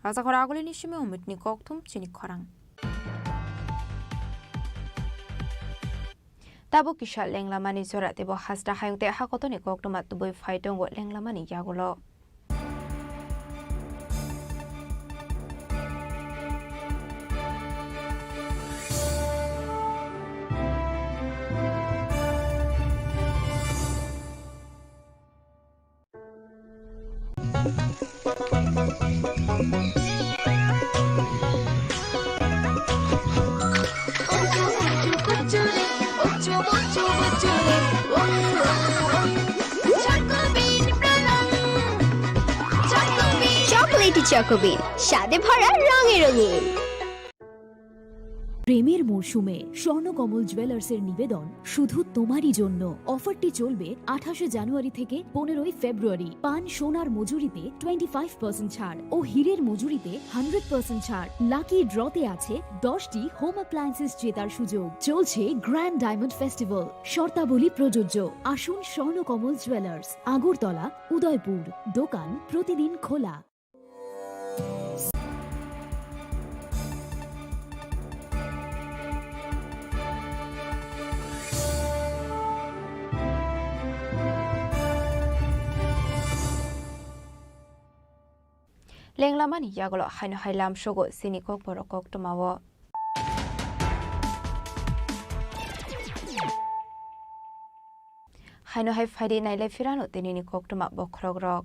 রাজা খরা আগলি নিশিমে উমিতনি ককথুম চিনি খরাং তাবো কিসা লেংলামানি জরা দেব হাসটা হায়ুতে হাকতনি ককটমা তুবই ফাইটং লেংলামানি ইয়াগুলো chocolatey চকোবিন, স্বাদে ভরা রঙে রঙিন। প্রেমের মরশুমে স্বর্ণকমল জুয়েলার্সের নিবেদন শুধু তোমারই জন্য। অফারটি চলবে 28 জানুয়ারি থেকে 15 ফেব্রুয়ারি। পান সোনার মজুরিতে 25% ছাড় ও হীরের মজুরিতে 100% ছাড়। লাকি ড্রতে আছে 10টি হোম অ্যাপ্লায়েন্সেস জেতার সুযোগ। চলছে গ্র্যান্ড ডায়মন্ড ফেস্টিভ্যাল, শর্তাবলী প্রযোজ্য। আসুন স্বর্ণকমল জুয়েলার্স, আগরতলা, উদয়পুর। দোকান প্রতিদিন খোলা। লেংলামানি ইয়াগলো হাইনো হাইলাম সগো সিনিকক বরকক টমাও হাইনো হাই ফাইডে নাইলে ফিরানো তিনিনি কক টমা বখরক রক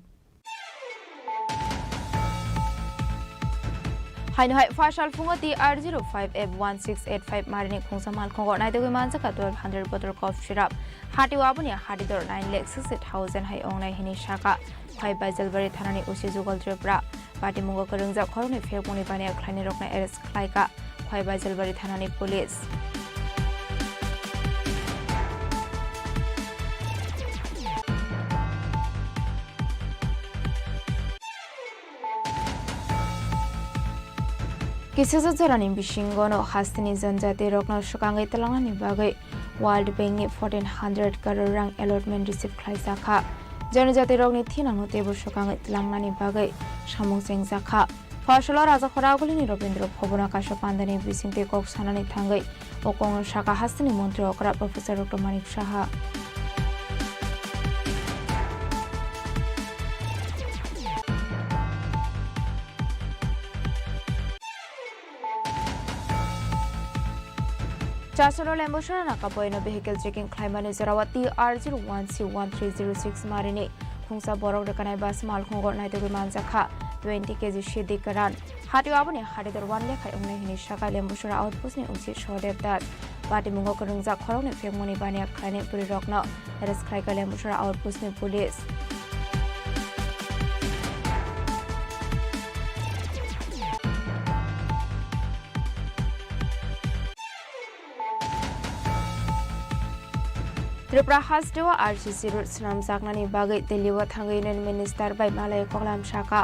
হাইনো হাই ফাশাল ফুঙ্গতি R05F1685 মারিনি খুংসামান খঙ্গ নাইদগৈ মানজাকা 1200 bottle cough syrup হাটি ওয়াবনি হাটি দর 9,60,000 হাই অংনাই হিনি শাখা ফাই বাইজলবাড়ি থানানি উসি जुगल त्रिपुरा पार्टी मुंगो करंजा खरने फेरपनि बानिया ख्लाइनि रकना एरेस्ट ख्लाइका फाइ बाइजलबाड़ी थानानि पुलिस किसिजा जरानि बिशिंगनो हास्तिनि जनजाति रकना सुकांगै तलांगानि बागै वर्ल्ड बैंकनि 1400 करोड़ रां अलॉटमेंट रिसीव ख्लाइजाखा जनजाति रगनि थिनांनो तेबो सुकांगै तलांगानि बागै सामुं जेंजाखा फसला राजा खरागुलिनि रबीन्द्र भवन आकाश पान्दानि बिसिंते कक सानानि थांगै अकंग शाखा हास्तिनि मन्त्री अकरा प्रोफेसर डॉक्टर मानिक साहा चासलो लेम्बोशरा नाका बोयनो vehicle checking claimani Jarawati R01C1306 marini khungsa borok rekanaय bas mal khongor naitoi manjakha 20 kg shidi karan hati aboni hati dor 1 lekhai ongne hini shaka lemboshara outpost ni uchi shodep dat pati mungo korungja khorong ni femoni bania khlaine puri rokno res khlai ka lemboshara outpost ni police Tripura हास्टेवा RCC road स्नाम जागनानि बागै दिल्लीवा थांगै union minister बाय मालाय कगलाम शाखा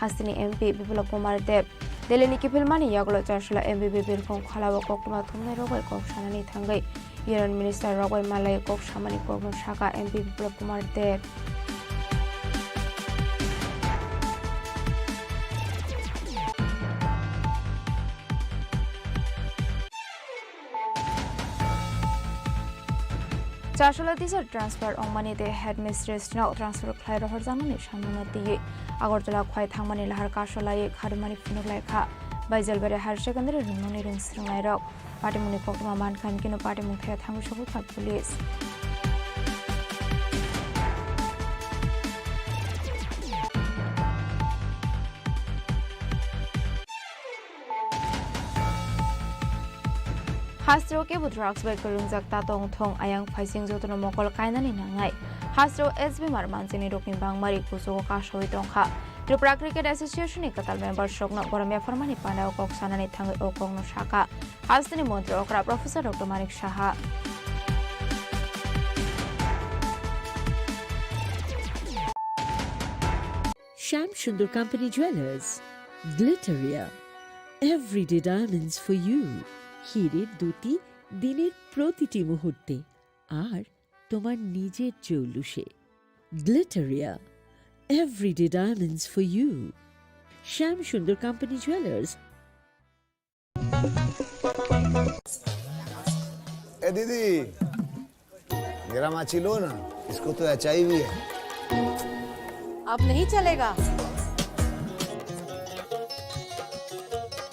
हास्तिनि एमपी बिप्लब कुमार देव दिल्लीनि किफिलमानि यागलो चारसला एमपी बिरखं खलाव ककमा थुमनाय रगय कक सानानि थांगै युनियन मिनिस्टार रगय मालाय कक सामानि कगम शाखा एमपी बिप्लब कुमार देव चारसला टीचर ट्रांसफर अंगमानि दे हेडमिस्ट्रेस नाव ट्रांसफर खाय रहर जानानि सामनति आगरतला खाय थांमानि लाहार कासलायै खादमानि फुनुलायखा बायजलबारि हायर सेकेन्डारि रुंमनि रिंस्रंनाय रक पाटिमुनि कक्टमा मानखान किनो पाटिमुखया थांगु सबुखा पुलिस हास्ट्रो के ड्रग्स बाय करंजाक तातंग थंग आयांग फाइसिंग जतन मकल कायनानि नांगाय हास्ट्रो एसबी मारमानसिनि रोकनि बांगमारि कुसो कासोय दंखा त्रिपुरा क्रिकेट एसोसिएशन कताल मेंबर सकनो बरमे फरमानि पानाव कक सानानि थांगै अकंनो शाखा हास्तिनि मन्त्री अकरा professor doctor Manik Saha Sham Sundar Company Jewelers, Glitteria, everyday diamonds for you. হীরের দুটি দিনের প্রতিটি মুহূর্তে আর তোমার নিজের জৌলুসে গ্লিটারিয়া everyday diamonds for you Shyam Sundar company jewellers ए दीदी मेरा माची लो ना इसको तो HIV है अब नहीं चलेगा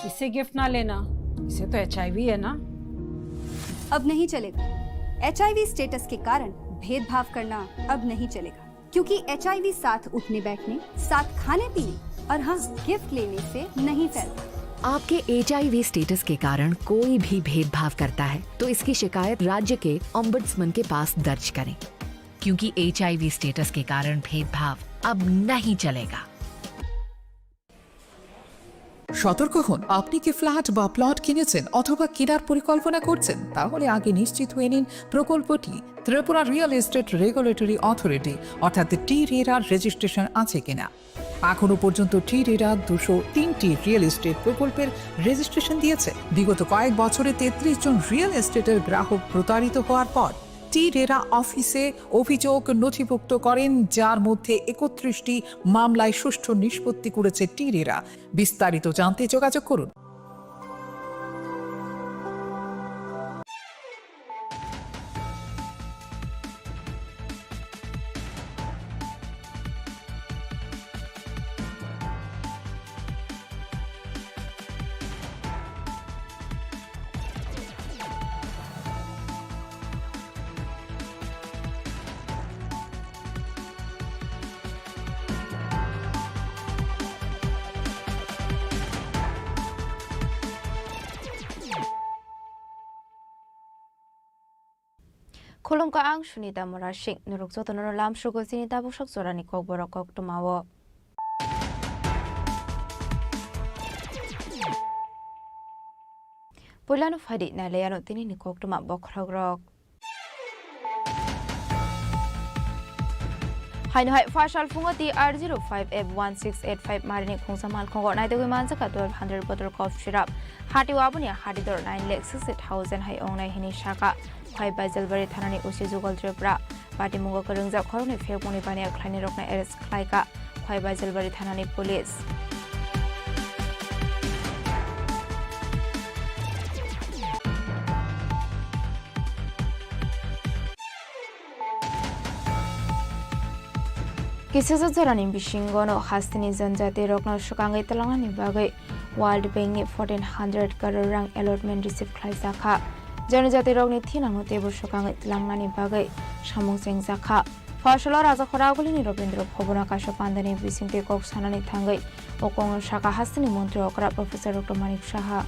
इससे गिफ्ट ना लेना इसे तो HIV है ना अब नहीं चलेगा HIV स्टेटस के कारण भेदभाव करना अब नहीं चलेगा क्योंकि HIV साथ उठने बैठने साथ खाने पीने और हाँ गिफ्ट लेने से नहीं फैलता आपके HIV स्टेटस के कारण कोई भी भेदभाव करता है तो इसकी शिकायत राज्य के ओम्बुड्समैन के पास दर्ज करें, क्योंकि HIV स्टेटस के कारण भेदभाव अब नहीं चलेगा। সতর্ক হন, আপনি কি ফ্ল্যাট বা প্লট কিনেছেন অথবা কেনার পরিকল্পনা করছেন, তাহলে আগে নিশ্চিত হয়ে নিন প্রকল্পটি Tripura real estate regulatory authority অর্থাৎ টি-রেরা রেজিস্ট্রেশন আছে কিনা। এখনো পর্যন্ত টি-রেরা 203টি রিয়েল এস্টেট প্রকল্পের রেজিস্ট্রেশন দিয়েছে। বিগত কয়েক বছরে 33 জন রিয়েল এস্টেটের গ্রাহক প্রতারিত হওয়ার পর টি-রেরা অফিসে অভিযোগ নথিভুক্ত করেন, যার মধ্যে 31টি মামলায় সুষ্ঠু নিষ্পত্তি করেছে টি-রেরা। বিস্তারিত জানতে যোগাযোগ করুন। Khulumka ang Sunita Morashik nurukso tono lam shugo sinita bushok zorani kok borok kok tumawo. Pulano fadi na leyano tini ni kok tuma bokrogrok. Haino hai fashal fungoti R05F1685 marini khungsamal khongor nai dewi mansa ka 1200 bottle cough syrup. Hati wabuni hati dor 9,68,000 hai ongnai hini shaka. Khoi Baijalbari thanani usi jugal Tripura party mungo korungjak khoroni phekmoni bani khlaini rokna arrest khlaika Khoi Baijalbari thanani police Kisisa zarani bishingono hastini janjati rokna shukangai talangani bagai World Bank 1400 crore rang allotment receive khlaisakha जनजाति रोगनि थिनांगनो तेबो सकांगै तलांगनानि बागै सामुं सेंजाखा फसलो राजा खरागुलिनि रबीन्द्र भवन आकाश पान्दानि बिसिंते कक सानानि थांगै अकंग शाखा हास्तिनि मन्त्री अकरा professor doctor Manik Saha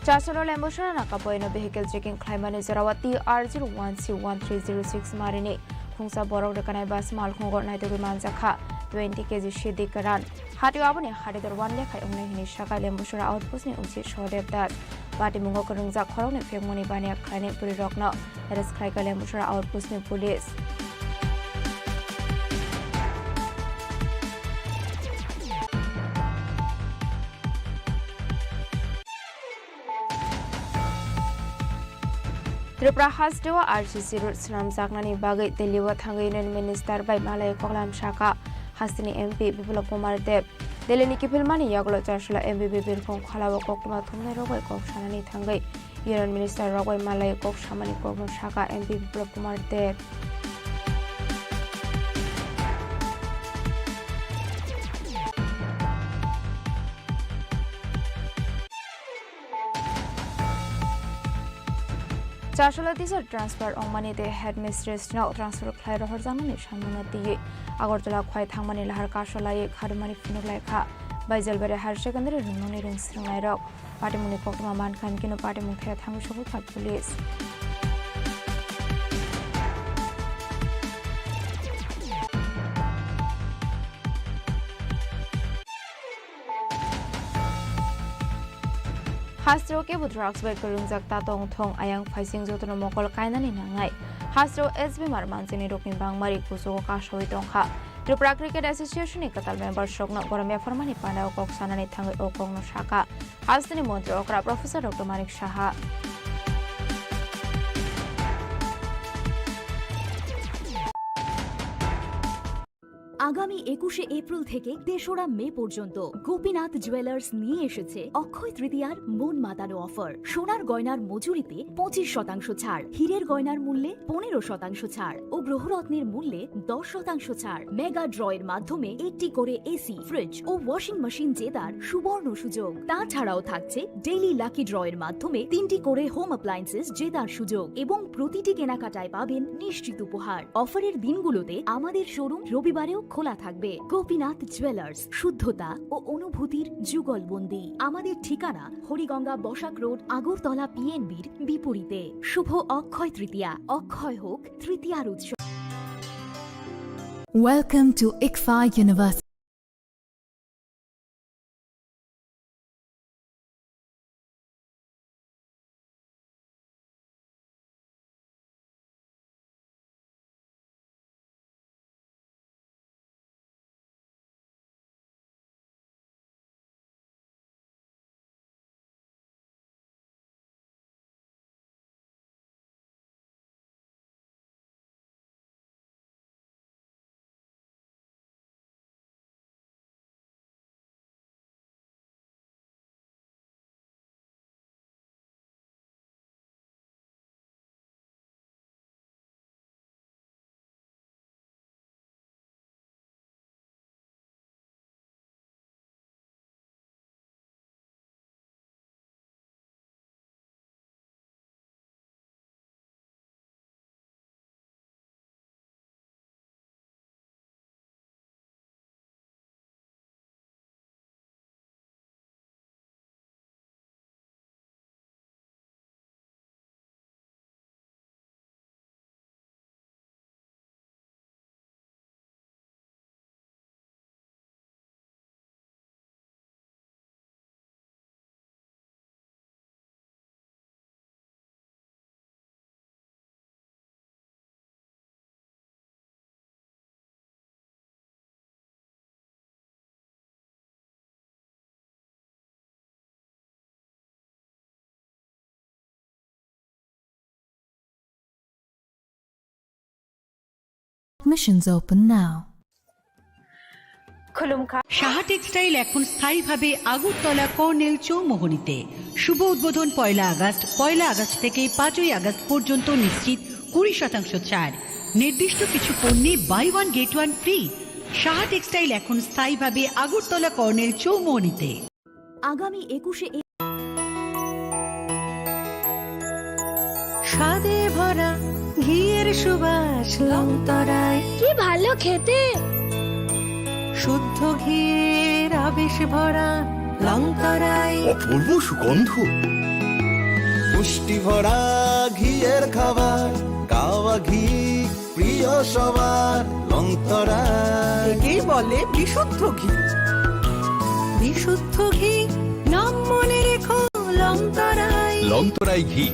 Chasolo Lemboshana Nakapoino vehicle checking Climate Zarawati R01C1306 Marini Kungsa Borok the Kanai Bas Malkongo Night Manzaka 20 kg Shidi Karan Hatiwabani Hadidor 1 Leka Umni Shaka Lemboshara outpost ni Uchi Shodeb that Bati Mungo Kurunza Korone Femoni Bania Kleine Puri Rockno that is Kraika Lemboshara outpost ni police Tripura has dewa RCC road slam zaknani bagai Delhiwa thangainen minister by Malay Koklam Shaka Hastini MP Bipulap Kumar Deb Delhi Nikipilmani Yaglo Chashla MP Bipilkong Khalawa Kokma Thumne Rogoi Kok Shanani Thangai Union Minister Rogoi Malay Kok Shamani Kokno Shaka MP Bipulap Kumar Deb Chashala teacher transfer on money the headmistress now transfer Clyde Horzamani Shamanati Agortala Quai Thamani Lahar Kashalai Kadamani Funulaika by Zelbere Har Secondary Rumoni Rings Rangairo Patimuni Kokma Man Kankino Patimuka Thamushu police. Hastro ke drugs by Kurunzak Tatong Thong Ayang Faising Zotono Mokol Kainani Nangai. Hastro SB Marmansini Rokin Bang Mari Kuso Kashoi Tongha. Tripura Cricket Association Ikatal member Shokno Boromia Formani Panda Okok Sanani Tangai Okong no Shaka. Hastini Montro Okra Professor Dr. Manik Shaha. আগামী 21শে April থেকে 3রা মে পর্যন্ত Gopinath jewellers নিয়ে এসেছে অক্ষয় তৃতীয়ার মন মাতানো offer. সোনার গয়নার মজুরিতে 25% ছাড়, হীরের গয়নার মূল্যে 15% ছাড় ও গ্রহরত্নের মূল্যে 10% ছাড়। মেগা ড্রয়ের মাধ্যমে একটি করে এসি, ফ্রিজ ও ওয়াশিং মেশিন জেতার সুবর্ণ সুযোগ। তাছাড়াও থাকছে ডেইলি লাকি ড্রয়ের মাধ্যমে 3টি করে হোম অ্যাপ্লায়েন্সেস জেতার সুযোগ এবং প্রতিটি কেনাকাটায় পাবেন নিশ্চিত উপহার। অফারের দিনগুলোতে আমাদের শোরুম রবিবারেও খোলা থাকবে। গোপীনাথ জুয়েলার্স, শুদ্ধতা ও অনুভূতির যুগলবন্দি। আমাদের ঠিকানা হরিগঙ্গা বসাক রোড, আগরতলা পিএনবির বিপরীতে। শুভ অক্ষয় তৃতীয়া, অক্ষয় হোক তৃতীয়ার উৎসব। Welcome to ICFA University. Admissions open now. Saha textile এখন স্থায়ীভাবে আগরতলা কর্নেল চৌমোহনীতে। শুভ উদ্বোধন 1 আগস্ট থেকে 5 আগস্ট পর্যন্ত নিশ্চিত 20% ছাড়। নির্দিষ্ট কিছু পণ্যে buy 1 get 1 free. Saha textile এখন স্থায়ীভাবে আগরতলা কর্নেল চৌমোহনীতে। আগামী 21শে স্বাদে ভরা ঘিয়ের সুবাস লংতরায়, কি ভালো খেতে। শুদ্ধ ঘিয়ের আবেশ ভরা লংতরায়, অপূর্ব সুগন্ধ, পুষ্টি ভরা ঘিয়ের খাবার, কাওয়া ঘি প্রিয় সবার লংতরায়। একেই বলে বিশুদ্ধ ঘি। বিশুদ্ধ ঘি নাম মনে রেখো লংতরায়। লংতরাই ঘি।